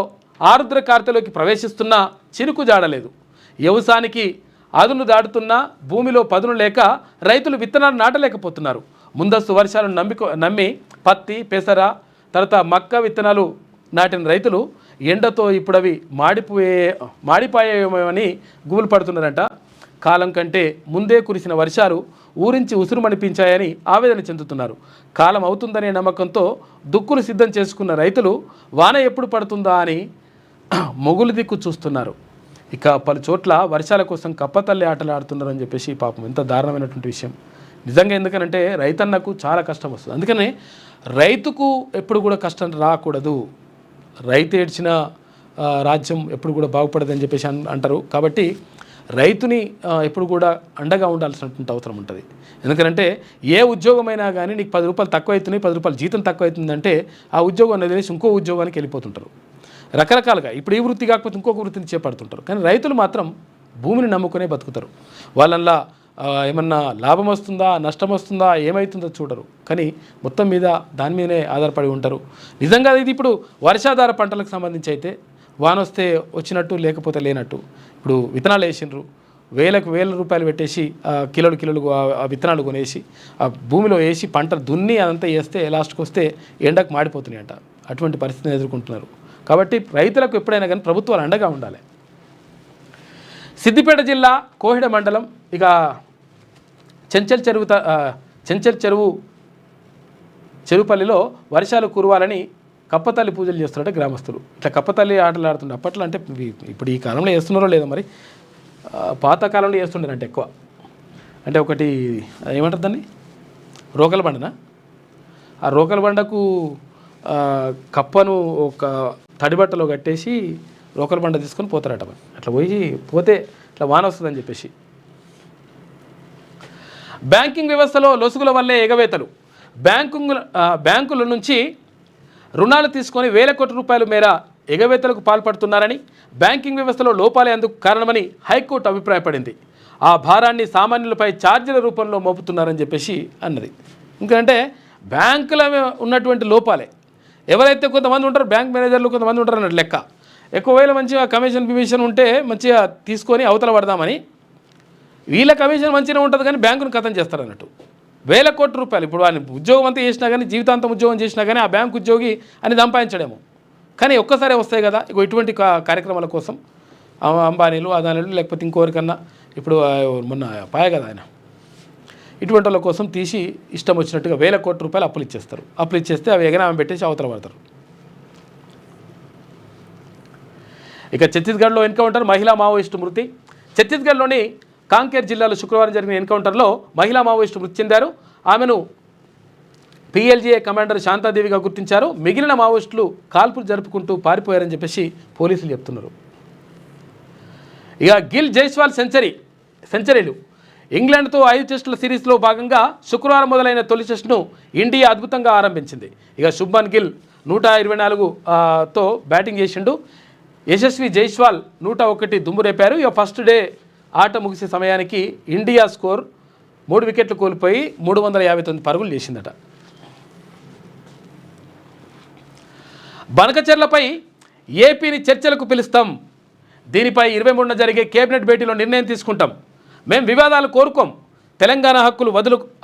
ఆరుద్ర కార్తెలోకి ప్రవేశిస్తున్నా చినుకు జాడలేదు. వ్యవసాయానికి అదును దాటుతున్నా భూమిలో పదును లేక రైతులు విత్తనాలు నాటలేకపోతున్నారు. ముందస్తు వర్షాలను నమ్మి పత్తి, పెసర, తర్వాత మక్క విత్తనాలు నాటిన రైతులు ఎండతో ఇప్పుడు అవి మాడిపోయేమని గుబులు పడుతున్నారంట. కాలం కంటే ముందే కురిసిన వర్షాలు ఊరించి ఉసురుమనిపించాయని ఆవేదన చెందుతున్నారు. కాలం అవుతుందనే నమ్మకంతో దుక్కులు సిద్ధం చేసుకున్న రైతులు వాన ఎప్పుడు పడుతుందా అని మొగులు దిక్కు చూస్తున్నారు. ఇక పలు చోట్ల వర్షాల కోసం కప్పతల్లి ఆటలు ఆడుతున్నారు అని చెప్పేసి పాపం ఎంత దారుణమైనటువంటి విషయం నిజంగా. ఎందుకనంటే రైతన్నకు చాలా కష్టం వస్తుంది. అందుకనే రైతుకు ఎప్పుడు కూడా కష్టం రాకూడదు. రైతు ఏడ్చిన రాజ్యం ఎప్పుడు కూడా బాగుపడదని చెప్పేసి అంటారు. కాబట్టి రైతుని ఎప్పుడు కూడా అండగా ఉండాల్సినటువంటి అవసరం ఉంటుంది. ఎందుకంటే ఏ ఉద్యోగమైనా కానీ నీకు 10 రూపాయలు తక్కువ అవుతున్నాయి, 10 రూపాయలు జీతం తక్కువ అవుతుందంటే ఆ ఉద్యోగం వదిలేసి ఇంకో ఉద్యోగానికి వెళ్ళిపోతుంటారు. రకరకాలుగా ఇప్పుడు ఈ వృత్తి కాకపోతే ఇంకొక వృత్తిని చేపడుతుంటారు. కానీ రైతులు మాత్రం భూమిని నమ్ముకునే బతుకుతారు. వాళ్ళల్లో ఏమన్నా లాభం వస్తుందా, నష్టం వస్తుందా, ఏమవుతుందో చూడరు. కానీ మొత్తం మీద దాని మీదనే ఆధారపడి ఉంటారు. నిజంగా ఇది ఇప్పుడు వర్షాధార పంటలకు సంబంధించి అయితే వాన వస్తే వచ్చినట్టు, లేకపోతే లేనట్టు. ఇప్పుడు విత్తనాలు వేసిండ్రు, వేల రూపాయలు పెట్టేసి కిలోలు ఆ విత్తనాలు కొనేసి ఆ భూమిలో వేసి పంట దున్ని అదంతా వేస్తే లాస్ట్కి వస్తే ఎండకు మాడిపోతున్నాయి అంట. అటువంటి పరిస్థితిని ఎదుర్కొంటున్నారు. కాబట్టి రైతులకు ఎప్పుడైనా కానీ ప్రభుత్వాలు అండగా ఉండాలి. సిద్దిపేట జిల్లా కోహిడ మండలం ఇక చెంచల్ చెరువుపల్లిలో వర్షాలు కురవాలని కప్పతల్లి పూజలు చేస్తున్నారట గ్రామస్తులు. ఇట్లా కప్పతల్లి ఆటలు ఆడుతుండే. అప్పట్లో అంటే ఇప్పుడు ఈ కాలంలో వేస్తున్నారో లేదో మరి, పాత కాలంలో వేస్తుండేనంటే ఎక్కువ. అంటే ఒకటి ఏమంటారు దాన్ని, రోకల బండనా, ఆ రోకల బండకు కప్పను ఒక తడిబట్టలో కట్టేసి రోకల బండ తీసుకొని పోతారట. అట్లా పోతే ఇట్లా వాన వస్తుందని చెప్పేసి. బ్యాంకింగ్ వ్యవస్థలో లొసుగుల వల్లే ఎగవేతలు. బ్యాంకుల నుంచి రుణాలు తీసుకొని వేల కోట్ల రూపాయల మేర ఎగవేతలకు పాల్పడుతున్నారని, బ్యాంకింగ్ వ్యవస్థలో లోపాలే అందుకు కారణమని హైకోర్టు అభిప్రాయపడింది. ఆ భారాన్ని సామాన్యులపై ఛార్జీల రూపంలో మోపుతున్నారని చెప్పేసి అన్నది. ఎందుకంటే బ్యాంకుల ఉన్నటువంటి లోపాలే. ఎవరైతే కొంతమంది ఉంటారో బ్యాంక్ మేనేజర్లు కొంతమంది ఉంటారు అన్నట్టు లెక్క. ఎక్కువవేళ మంచిగా కమిషన్ ఉంటే మంచిగా తీసుకొని అవతల పడదామని, వీళ్ళ కమిషన్ మంచిగా ఉంటుంది కానీ బ్యాంకును ఖతం చేస్తారు అన్నట్టు. వేల కోట్ల రూపాయలు ఇప్పుడు ఆయన ఉద్యోగం అంతా చేసినా కానీ, జీవితాంతం ఉద్యోగం చేసినా కానీ ఆ బ్యాంకు ఉద్యోగి అని సంపాదించడేమో. కానీ ఒక్కసారి వస్తాయి కదా ఇటువంటి కార్యక్రమాల కోసం అంబానీలు, అదానీలు, లేకపోతే ఇంకోరికన్నా ఇప్పుడు మొన్న పాయ కదా ఆయన, ఇటువంటి వాళ్ళ కోసం తీసి ఇష్టం వచ్చినట్టుగా వేల కోట్ల రూపాయలు అప్పులు ఇచ్చేస్తారు. అప్పులు ఇచ్చేస్తే అవి ఎగనామం పెట్టేసి అవతల పడతారు. ఇక ఛత్తీస్గఢ్లో ఎన్కౌంటర్, మహిళా మావోయిస్టు మృతి. ఛత్తీస్గఢ్లోని కాంకేర్ జిల్లాలో శుక్రవారం జరిగిన ఎన్కౌంటర్లో మహిళా మావోయిస్టు మృతి చెందారు. ఆమెను PLGA కమాండర్ శాంతాదేవిగా గుర్తించారు. మిగిలిన మావోయిస్టులు కాల్పులు జరుపుకుంటూ పారిపోయారని చెప్పేసి పోలీసులు చెప్తున్నారు. ఇక గిల్ జైస్వాల్ సెంచరీలు ఇంగ్లాండ్తో 5 టెస్టుల సిరీస్లో భాగంగా శుక్రవారం మొదలైన తొలి టెస్టును ఇండియా అద్భుతంగా ఆరంభించింది. ఇక శుభ్మన్ గిల్ 124తో బ్యాటింగ్ చేసిండు. యశస్వి జైస్వాల్ 101 దుమ్ము రేపారు. ఇక ఫస్ట్ డే ఆట ముగిసే సమయానికి ఇండియా స్కోర్ 3 వికెట్లు కోల్పోయి 359 పరుగులు చేసిందట. బనకచెర్లపై ఏపీని చర్చలకు పిలుస్తాం. దీనిపై 23న జరిగే కేబినెట్ భేటీలో నిర్ణయం తీసుకుంటాం. మేం వివాదాలు కోరుకోం. తెలంగాణ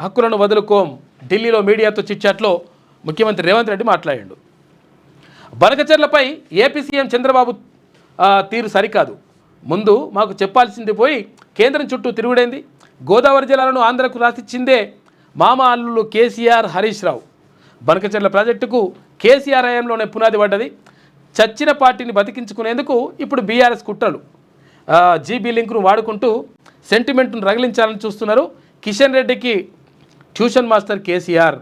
హక్కులను వదులుకోం. ఢిల్లీలో మీడియాతో చిట్చాట్లో ముఖ్యమంత్రి రేవంత్ రెడ్డి మాట్లాడాడు. బనకచెర్లపై ఏపీ సీఎం చంద్రబాబు తీరు సరికాదు. ముందు మాకు చెప్పాల్సింది పోయి కేంద్రం చుట్టూ తిరుగుడైంది. గోదావరి జలాలను ఆంధ్రకు రాసిచ్చిందే మామ అల్లులు కేసీఆర్, హరీష్ రావు. బనకచెర్ల ప్రాజెక్టుకు కేసీఆర్ హయాంలోనే పునాది పడ్డది. చచ్చిన పార్టీని బతికించుకునేందుకు ఇప్పుడు బీఆర్ఎస్ కుట్రలు. జీబీ లింక్ను వాడుకుంటూ సెంటిమెంట్ను రగిలించాలని చూస్తున్నారు. కిషన్ రెడ్డికి ట్యూషన్ మాస్టర్ కేసీఆర్,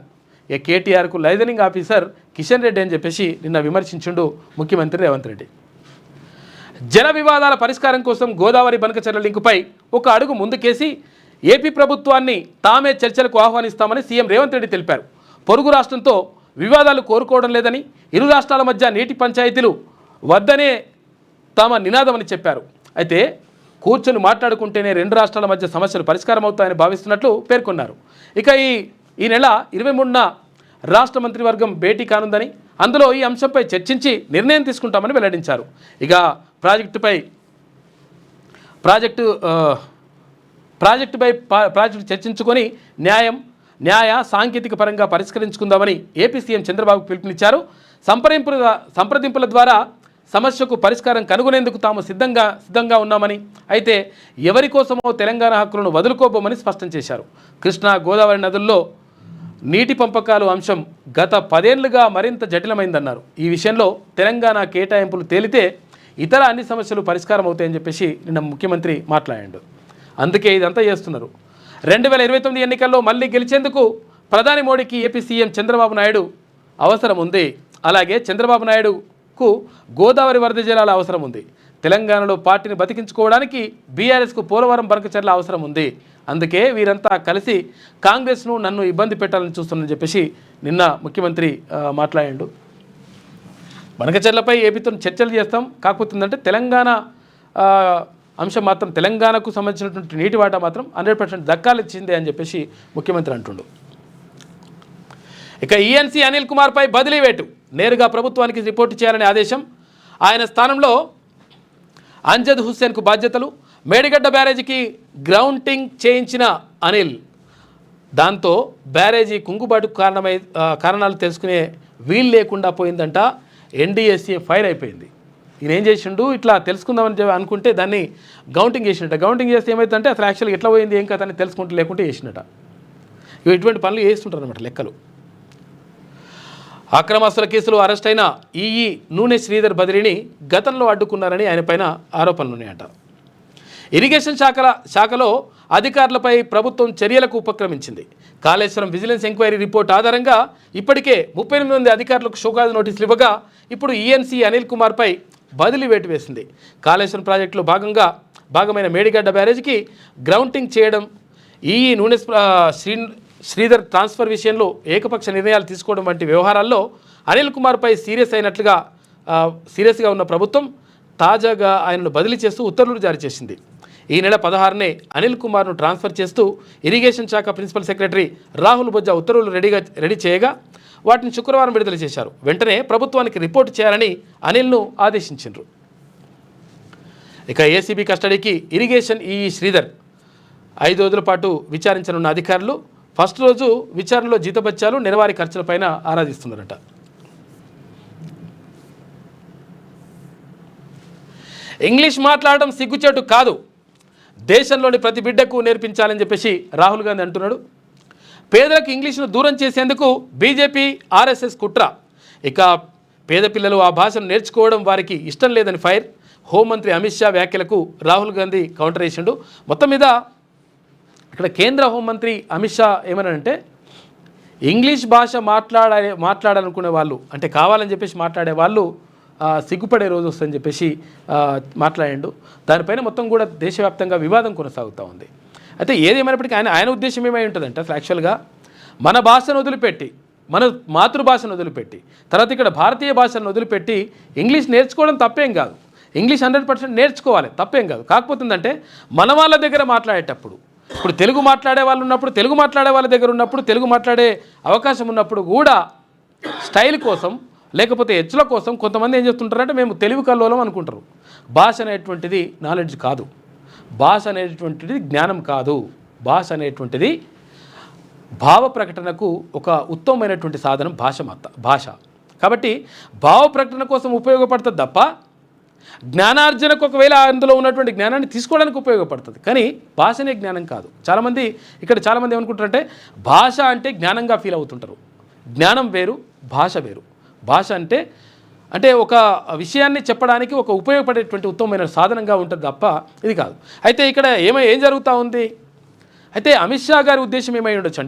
కేటీఆర్కు లైజనింగ్ ఆఫీసర్ కిషన్ రెడ్డి అని చెప్పేసి నిన్న విమర్శించుండు ముఖ్యమంత్రి రేవంత్ రెడ్డి. జల వివాదాల పరిష్కారం కోసం గోదావరి బనకచెర్ల లింకుపై ఒక అడుగు ముందుకేసి ఏపీ ప్రభుత్వాన్ని తామే చర్చలకు ఆహ్వానిస్తామని సీఎం రేవంత్ రెడ్డి తెలిపారు. పొరుగు రాష్ట్రంతో వివాదాలు కోరుకోవడం లేదని, ఇరు రాష్ట్రాల మధ్య నీటి పంచాయతీలు వద్దనే తమ నినాదమని చెప్పారు. అయితే కూర్చొని మాట్లాడుకుంటేనే 2 రాష్ట్రాల మధ్య సమస్యలు పరిష్కారం అవుతాయని భావిస్తున్నట్లు పేర్కొన్నారు. ఇక ఈ నెల 23న రాష్ట్ర మంత్రివర్గం భేటీ కానుందని, అందులో ఈ అంశంపై చర్చించి నిర్ణయం తీసుకుంటామని వెల్లడించారు. ఇక ప్రాజెక్టు చర్చించుకొని న్యాయ సాంకేతిక పరంగా పరిష్కరించుకుందామని ఏపీ సీఎం చంద్రబాబు పిలుపునిచ్చారు. సంప్రదింపుల ద్వారా సమస్యకు పరిష్కారం కనుగొనేందుకు తాము సిద్ధంగా ఉన్నామని, అయితే ఎవరి కోసమో తెలంగాణ హక్కులను వదులుకోబోమని స్పష్టం చేశారు. కృష్ణా గోదావరి నదుల్లో నీటి పంపకాలు అంశం గత 10 ఏళ్లుగా మరింత జటిలమైందన్నారు. ఈ విషయంలో తెలంగాణ కేటాయింపులు తేలితే ఇతర అన్ని సమస్యలు పరిష్కారం అవుతాయని చెప్పేసి నిన్న ముఖ్యమంత్రి మాట్లాడాడు. అందుకే ఇదంతా చేస్తున్నారు. 2029 ఎన్నికల్లో మళ్ళీ గెలిచేందుకు ప్రధాని మోడీకి ఏపీ సీఎం చంద్రబాబు నాయుడు అవసరం ఉంది. అలాగే చంద్రబాబు నాయుడుకు గోదావరి వరద జలాల అవసరం ఉంది. తెలంగాణలో పార్టీని బతికించుకోవడానికి బీఆర్ఎస్కు పోలవరం బనకచెర్ల అవసరం ఉంది. అందుకే వీరంతా కలిసి కాంగ్రెస్ను నన్ను ఇబ్బంది పెట్టాలని చూస్తున్నారని చెప్పేసి నిన్న ముఖ్యమంత్రి మాట్లాడాడు. బనకచెర్లపై ఏపీతో చర్చలు చేస్తాం, కాకపోతే ఏంటంటే తెలంగాణ అంశం మాత్రం తెలంగాణకు సంబంధించినటువంటి నీటి వాటా మాత్రం 100% దక్కాలిచ్చిందే అని చెప్పేసి ముఖ్యమంత్రి అంటుండు. ఇక ఈఎన్సీ అనిల్ కుమార్పై బదిలీ వేటు, నేరుగా ప్రభుత్వానికి రిపోర్టు చేయాలని ఆదేశం. ఆయన స్థానంలో అంజద్ హుస్సేన్కు బాధ్యతలు. మేడిగడ్డ బ్యారేజీకి గ్రౌంటింగ్ చేయించిన అనిల్, దాంతో బ్యారేజీ కుంగుబాటుకు కారణాలు తెలుసుకునే వీలు లేకుండా పోయిందంట. NDSA ఫైర్ అయిపోయింది. ఈయన ఏం చేసిండు, ఇట్లా తెలుసుకుందామని అనుకుంటే దాన్ని గౌంటింగ్ చేసినట్ట. గౌంటింగ్ చేస్తే ఏమవుతుందంటే అసలు యాక్చువల్గా ఎట్లా పోయింది ఏం కథ అని తెలుసుకుంటూ లేకుంటే చేసినట్ట. ఇటువంటి పనులు చేస్తుంటారు అనమాట లెక్కలు. అక్రమాస్తుల కేసులో అరెస్ట్ అయిన ఈఈ నూనె శ్రీధర్ బదిలీని గతంలో అడ్డుకున్నారని ఆయన పైన ఆరోపణలు ఉన్నాయట. ఇరిగేషన్ శాఖలో అధికారులపై ప్రభుత్వం చర్యలకు ఉపక్రమించింది. కాళేశ్వరం విజిలెన్స్ ఎంక్వైరీ రిపోర్ట్ ఆధారంగా ఇప్పటికే 38 మంది అధికారులకు షోకాజ్ నోటీసులు ఇవ్వగా ఇప్పుడు ఈఎన్సీ అనిల్ కుమార్పై బదిలీ వేటు వేసింది. కాళేశ్వరం ప్రాజెక్టులో భాగమైన మేడిగడ్డ బ్యారేజీకి గ్రౌంటింగ్ చేయడం, ఈఈ నూనె శ్రీధర్ ట్రాన్స్ఫర్ విషయంలో ఏకపక్ష నిర్ణయాలు తీసుకోవడం వంటి వ్యవహారాల్లో అనిల్ కుమార్పై సీరియస్గా ఉన్న ప్రభుత్వం తాజాగా ఆయనను బదిలీ చేస్తూ ఉత్తర్వులు జారీ చేసింది. ఈ నెల 16నే అనిల్ కుమార్ను ట్రాన్స్ఫర్ చేస్తూ ఇరిగేషన్ శాఖ ప్రిన్సిపల్ సెక్రటరీ రాహుల్ బొజ్జా ఉత్తర్వులు రెడీ చేయగా వాటిని శుక్రవారం విడుదల చేశారు. వెంటనే ప్రభుత్వానికి రిపోర్టు చేయాలని అనిల్ను ఆదేశించారు. ఇక ఏసీబీ కస్టడీకి ఇరిగేషన్ ఈఈ శ్రీధర్ 5 రోజుల పాటు విచారించనున్న అధికారులు ఫస్ట్ రోజు విచారణలో జీతబత్యాలు, నెలవారీ ఖర్చులపైన ఆరాధిస్తున్నారట. ఇంగ్లీష్ మాట్లాడడం సిగ్గుచేటు కాదు, దేశంలోని ప్రతి బిడ్డకు నేర్పించాలని చెప్పేసి రాహుల్ గాంధీ అంటున్నాడు. పేదలకు ఇంగ్లీష్ను దూరం చేసేందుకు బీజేపీ ఆర్ఎస్ఎస్ కుట్ర. ఇక పేద పిల్లలు ఆ భాషను నేర్చుకోవడం వారికి ఇష్టం లేదని ఫైర్. హోంమంత్రి అమిత్ షా వ్యాఖ్యలకు రాహుల్ గాంధీ కౌంటర్ వేసిండు. మొత్తం మీద ఇక్కడ కేంద్ర హోంమంత్రి అమిత్ షా ఏమనంటే ఇంగ్లీష్ భాష మాట్లాడాలనుకునే వాళ్ళు అంటే కావాలని చెప్పేసి మాట్లాడే వాళ్ళు సిగ్గుపడే రోజు వస్తుందని చెప్పేసి మాట్లాడిండు. దానిపైన మొత్తం కూడా దేశవ్యాప్తంగా వివాదం కొనసాగుతూ ఉంది. అయితే ఏదేమైనప్పటికీ ఆయన ఉద్దేశం ఏమై ఉంటుందంటే అసలు యాక్చువల్గా మన భాషను వదిలిపెట్టి మన మాతృభాషను వదిలిపెట్టి తర్వాత ఇక్కడ భారతీయ భాషను వదిలిపెట్టి ఇంగ్లీష్ నేర్చుకోవడం తప్పేం కాదు. ఇంగ్లీష్ 100% నేర్చుకోవాలి, తప్పేం కాదు. కాకపోతే ఏంటంటే మన వాళ్ళ దగ్గర మాట్లాడేటప్పుడు ఇప్పుడు తెలుగు మాట్లాడే వాళ్ళు ఉన్నప్పుడు తెలుగు మాట్లాడే వాళ్ళ దగ్గర ఉన్నప్పుడు తెలుగు మాట్లాడే అవకాశం ఉన్నప్పుడు కూడా స్టైల్ కోసం లేకపోతే హెచ్చుల కోసం కొంతమంది ఏం చేస్తుంటారంటే మేము తెలివి కల్లోలం అనుకుంటారు. భాష అనేటువంటిది నాలెడ్జ్ కాదు, భాష అనేటువంటిది జ్ఞానం కాదు. భాష అనేటువంటిది భావ ప్రకటనకు ఒక ఉత్తమమైనటువంటి సాధనం భాష. కాబట్టి భావ ప్రకటన కోసం ఉపయోగపడుతుంది తప్ప జ్ఞానార్జనకు ఒకవేళ అందులో ఉన్నటువంటి జ్ఞానాన్ని తీసుకోవడానికి ఉపయోగపడుతుంది, కానీ భాషనే జ్ఞానం కాదు. చాలామంది ఏమనుకుంటారంటే భాష అంటే జ్ఞానంగా ఫీల్ అవుతుంటారు. జ్ఞానం వేరు, భాష వేరు. భాష అంటే ఒక విషయాన్ని చెప్పడానికి ఒక ఉపయోగపడేటువంటి ఉత్తమమైన సాధనంగా ఉంటుంది తప్ప ఇది కాదు. అయితే ఇక్కడ ఏం జరుగుతూ ఉంది అయితే అమిత్ షా గారి ఉద్దేశం ఏమై ఉండొచ్చు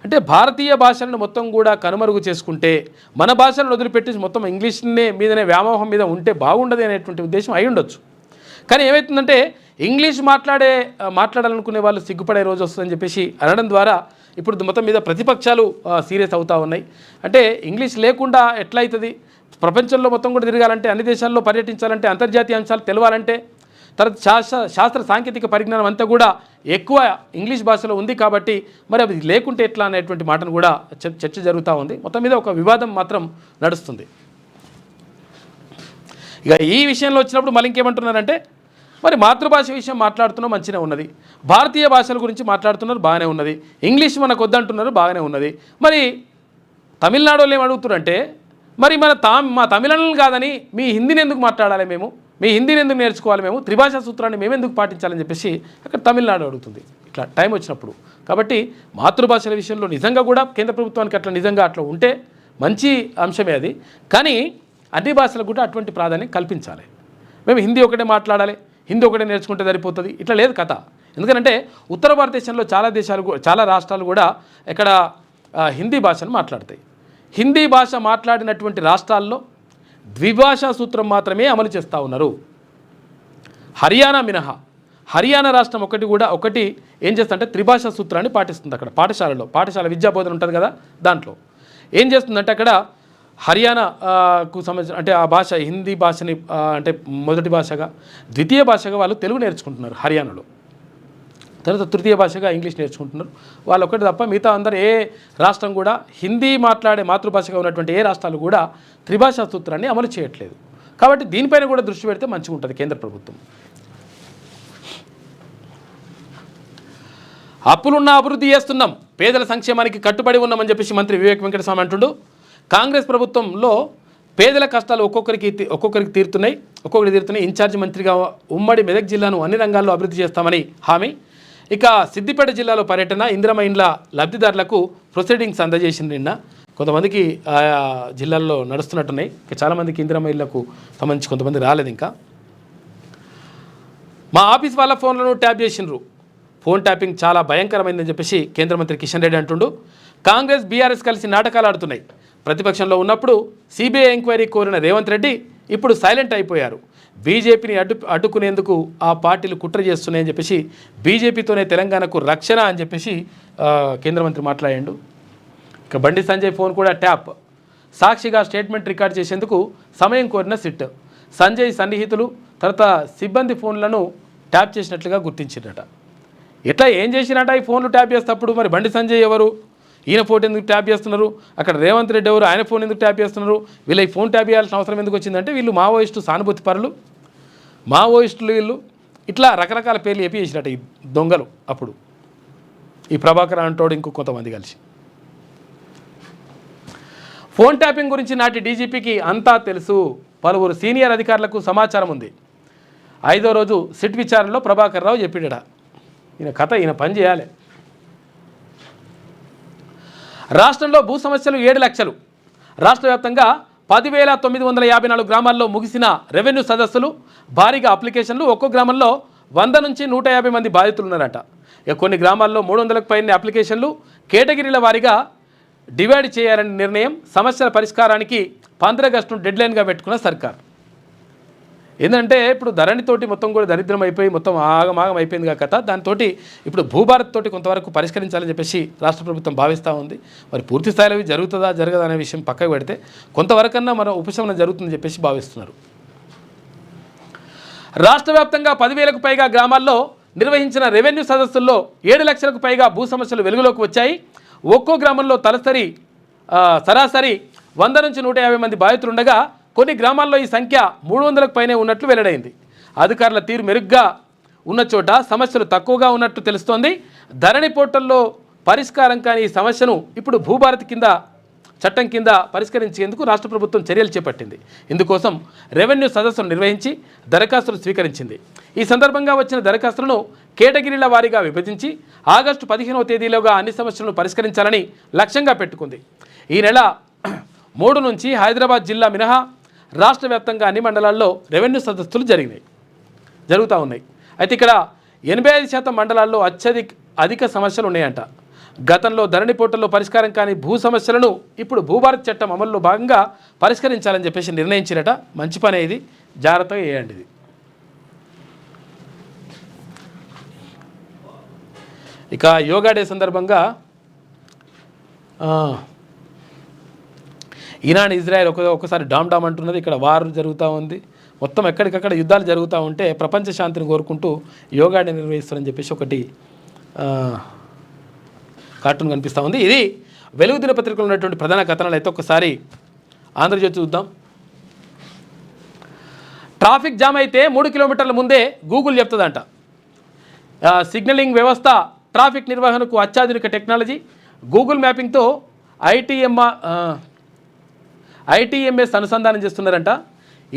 అంటే భారతీయ భాషలను మొత్తం కూడా కనుమరుగు చేసుకుంటే మన భాషలను వదిలిపెట్టి మొత్తం ఇంగ్లీష్నే మీదనే వ్యామోహం మీద ఉంటే బాగుండదు అనేటువంటి ఉద్దేశం అయి ఉండొచ్చు. కానీ ఏమవుతుందంటే ఇంగ్లీష్ మాట్లాడాలనుకునే వాళ్ళు సిగ్గుపడే రోజు వస్తుందని చెప్పేసి అనడం ద్వారా ఇప్పుడు మొత్తం మీద ప్రతిపక్షాలు సీరియస్ అవుతూ ఉన్నాయి. అంటే ఇంగ్లీష్ లేకుండా ఎట్లయితుంది, ప్రపంచంలో మొత్తం కూడా తిరగాలంటే అన్ని దేశాల్లో పర్యటించాలంటే అంతర్జాతీయ అంశాలు తెలవాలంటే తర్వాత శాస్త్ర సాంకేతిక పరిజ్ఞానం అంతా కూడా ఎక్కువ ఇంగ్లీష్ భాషలో ఉంది. కాబట్టి మరి అది లేకుంటే ఎట్లా అనేటువంటి మాటను కూడా చర్చ జరుగుతూ ఉంది. మొత్తం మీద ఒక వివాదం మాత్రం నడుస్తుంది. ఇక ఈ విషయంలో వచ్చినప్పుడు మళ్ళీ ఇంకేమంటున్నారంటే మరి మాతృభాష విషయం మాట్లాడుతున్నాం మంచిగా ఉన్నది, భారతీయ భాషల గురించి మాట్లాడుతున్నారు బాగానే ఉన్నది, ఇంగ్లీష్ మనకు వద్దంటున్నారు బాగానే ఉన్నది, మరి తమిళనాడు వాళ్ళు ఏం అడుగుతున్నారంటే మరి మా తమిళనాడు కాదని మీ హిందీని ఎందుకు మాట్లాడాలి మేము, మీ హిందీని ఎందుకు నేర్చుకోవాలి, మేము త్రిభాషా సూత్రాన్ని మేము ఎందుకు పాటించాలని చెప్పేసి అక్కడ తమిళనాడు అడుగుతుంది ఇట్లా టైం వచ్చినప్పుడు. కాబట్టి మాతృభాషల విషయంలో నిజంగా కూడా కేంద్ర ప్రభుత్వానికి నిజంగా అట్లా ఉంటే మంచి అంశమే అది. కానీ అన్ని భాషలకు కూడా అటువంటి ప్రాధాన్యం కల్పించాలి. మేము హిందీ ఒకటే మాట్లాడాలి, హిందీ ఒకటే నేర్చుకుంటే సరిపోతుంది ఇట్లా లేదు కథ. ఎందుకంటే ఉత్తర భారతదేశంలో చాలా రాష్ట్రాలు కూడా ఇక్కడ హిందీ భాషను మాట్లాడతాయి. హిందీ భాష మాట్లాడినటువంటి రాష్ట్రాల్లో ద్విభాషా సూత్రం మాత్రమే అమలు చేస్తూ ఉన్నారు. హర్యానా మినహా హర్యానా రాష్ట్రం ఒకటి ఏం చేస్తుందంటే త్రిభాషా సూత్రాన్ని పాటిస్తుంది. అక్కడ పాఠశాల విద్యా బోధన ఉంటుంది కదా, దాంట్లో ఏం చేస్తుందంటే అక్కడ హర్యానాకు సంబంధించిన అంటే ఆ భాష హిందీ భాషని అంటే మొదటి భాషగా, ద్వితీయ భాషగా వాళ్ళు తెలుగు నేర్చుకుంటున్నారు హర్యానాలో. తర్వాత తృతీయ భాషగా ఇంగ్లీష్ నేర్చుకుంటున్నారు వాళ్ళు ఒకటి తప్ప మిగతా అందరూ ఏ రాష్ట్రం కూడా హిందీ మాట్లాడే మాతృభాషగా ఉన్నటువంటి ఏ రాష్ట్రాలు కూడా త్రిభాషా సూత్రాన్ని అమలు చేయట్లేదు. కాబట్టి దీనిపైన కూడా దృష్టి పెడితే మంచిగా ఉంటుంది కేంద్ర ప్రభుత్వం. అప్పులున్న అభివృద్ధి చేస్తున్నాం, పేదల సంక్షేమానికి కట్టుబడి ఉన్నామని చెప్పేసి మంత్రి వివేక్ వెంకటస్వామి అంటుండు. కాంగ్రెస్ ప్రభుత్వంలో పేదల కష్టాలు ఒక్కొక్కరికి తీరుతున్నాయి. ఇన్ఛార్జి మంత్రిగా ఉమ్మడి మెదక్ జిల్లాను అన్ని రంగాల్లో అభివృద్ధి చేస్తామని హామీ. ఇక సిద్దిపేట జిల్లాలో పర్యటన, ఇందిరమ్మ ఇండ్ల లబ్ధిదారులకు ప్రొసీడింగ్స్ అందజేసింది నిన్న. కొంతమందికి ఆయా జిల్లాల్లో నడుస్తున్నట్టున్నాయి. చాలామందికి ఇందిరమ్మ ఇళ్లకు సంబంధించి కొంతమంది రాలేదు. ఇంకా మా ఆఫీస్ వాళ్ళ ఫోన్లను ట్యాప్ చేసిండ్రు, ఫోన్ ట్యాపింగ్ చాలా భయంకరమైందని చెప్పేసి కేంద్ర మంత్రి కిషన్ రెడ్డి అంటుండు. కాంగ్రెస్ బీఆర్ఎస్ కలిసి నాటకాలు ఆడుతున్నాయి. ప్రతిపక్షంలో ఉన్నప్పుడు సిబిఐ ఎంక్వైరీ కోరిన రేవంత్ రెడ్డి ఇప్పుడు సైలెంట్ అయిపోయారు. బీజేపీని అడ్డుకునేందుకు ఆ పార్టీలు కుట్ర చేస్తున్నాయని చెప్పేసి బీజేపీతోనే తెలంగాణకు రక్షణ అని చెప్పేసి కేంద్ర మంత్రి మాట్లాడాడు. ఇక బండి సంజయ్ ఫోన్ కూడా ట్యాప్, సాక్షిగా స్టేట్మెంట్ రికార్డ్ చేసేందుకు సమయం కోరిన సిట్. సంజయ్ సన్నిహితులు తర్వాత సిబ్బంది ఫోన్లను ట్యాప్ చేసినట్లుగా గుర్తించినట. ఇట్లా ఏం చేసినట ఈ ఫోన్లు ట్యాప్ చేసేటప్పుడు? మరి బండి సంజయ్ ఎవరు, ఈయన ఫోన్ ఎందుకు ట్యాప్ చేస్తున్నారు, అక్కడ రేవంత్ రెడ్డి ఎవరు, ఆయన ఫోన్ ఎందుకు ట్యాప్ చేస్తున్నారు, వీళ్ళ ఈ ఫోన్ ట్యాప్ చేయాల్సిన అవసరం ఎందుకు వచ్చిందంటే వీళ్ళు మావోయిస్టు సానుభూతి పరులు, మావోయిస్టులు వీళ్ళు ఇట్లా రకరకాల పేర్లు చెప్పి చేసినట్ట ఈ దొంగలు. అప్పుడు ఈ ప్రభాకర్ అంటోడు ఇంకో కొంతమంది కలిసి ఫోన్ ట్యాపింగ్ గురించి నాటి డీజీపీకి అంతా తెలుసు, పలువురు సీనియర్ అధికారులకు సమాచారం ఉంది. 5వ రోజు సిట్ విచారణలో ప్రభాకర్ రావు చెప్పిడట. ఈయన పని చేయాలి. రాష్ట్రంలో భూ సమస్యలు 7 లక్షలు. రాష్ట్ర వ్యాప్తంగా 10,954 గ్రామాల్లో ముగిసిన రెవెన్యూ సదస్సులు, భారీగా అప్లికేషన్లు. ఒక్కో గ్రామంలో 100 నుంచి 150 మంది బాధితులు ఉన్నారట. ఇక కొన్ని గ్రామాల్లో 300కు పైన అప్లికేషన్లు. కేటగిరీల వారీగా డివైడ్ చేయాలని నిర్ణయం. సమస్యల పరిష్కారానికి 15 ఆగస్టును డెడ్లైన్గా పెట్టుకున్న సర్కార్. ఏంటంటే ఇప్పుడు ధరణితోటి మొత్తం కూడా దరిద్రం అయిపోయి మొత్తం ఆగమాగం అయిపోయింది కథ. దాంతో ఇప్పుడు భూభారత్ తోటి కొంతవరకు పరిష్కరించాలని చెప్పేసి రాష్ట్ర ప్రభుత్వం భావిస్తూ ఉంది. మరి పూర్తి స్థాయిలో జరుగుతుందా జరగదా అనే విషయం పక్కకు పెడితే కొంతవరకన్నా మన ఉపశమనం జరుగుతుందని చెప్పేసి భావిస్తున్నారు. రాష్ట్ర వ్యాప్తంగా 10,000కు పైగా గ్రామాల్లో నిర్వహించిన రెవెన్యూ సదస్సుల్లో 7 లక్షలకు పైగా భూ సమస్యలు వెలుగులోకి వచ్చాయి. ఒక్కో గ్రామంలో సరాసరి 100 నుంచి 150 మంది బాధితులుండగా కొన్ని గ్రామాల్లో ఈ సంఖ్య 300కు పైనే ఉన్నట్లు వెల్లడైంది. అధికారుల తీరు మెరుగ్గా ఉన్న చోట సమస్యలు తక్కువగా ఉన్నట్టు తెలుస్తోంది. ధరణి పోర్టల్లో పరిష్కారం కాని ఈ సమస్యను ఇప్పుడు భూభారతి చట్టం కింద పరిష్కరించేందుకు రాష్ట్ర ప్రభుత్వం చర్యలు చేపట్టింది. ఇందుకోసం రెవెన్యూ సదస్సును నిర్వహించి దరఖాస్తులు స్వీకరించింది. ఈ సందర్భంగా వచ్చిన దరఖాస్తులను కేటగిరీల వారీగా విభజించి ఆగస్టు 15వ తేదీలోగా అన్ని సమస్యలను పరిష్కరించాలని లక్ష్యంగా పెట్టుకుంది. ఈ నెల 3 నుంచి హైదరాబాద్ జిల్లా మినహా రాష్ట్ర వ్యాప్తంగా అన్ని మండలాల్లో రెవెన్యూ సదస్సులు జరుగుతూ ఉన్నాయి. అయితే ఇక్కడ 85% మండలాల్లో అధిక సమస్యలు ఉన్నాయంట. గతంలో ధరణి పోర్టల్లో పరిష్కారం కాని భూ సమస్యలను ఇప్పుడు భూభారత్ చట్టం అమల్లో భాగంగా పరిష్కరించాలని చెప్పేసి నిర్ణయించినట. మంచి పనే ఇది, జాగ్రత్తగా చేయండి ఇది. ఇక యోగా డే సందర్భంగా ఇరాన్ ఇజ్రాయెల్ ఒకసారి డామ్ అంటున్నది. ఇక్కడ వార్ జరుగుతూ ఉంది. మొత్తం ఎక్కడికక్కడ యుద్ధాలు జరుగుతూ ఉంటే ప్రపంచ శాంతిని కోరుకుంటూ యోగా డే నిర్వహిస్తారని చెప్పేసి ఒకటి కార్టూన్ కనిపిస్తూ ఉంది. ఇది వెలుగు దినపత్రికలో ఉన్నటువంటి ప్రధాన కథనాలు. అయితే ఒకసారి ఆంధ్రజ్యోతి చూద్దాం. ట్రాఫిక్ జామ్ అయితే 3 కిలోమీటర్ల ముందే గూగుల్ చెప్తుందంట. సిగ్నలింగ్ వ్యవస్థ, ట్రాఫిక్ నిర్వహణకు అత్యాధునిక టెక్నాలజీ. గూగుల్ మ్యాపింగ్తో ఐటీఎంఎస్ అనుసంధానం చేస్తున్నారంట.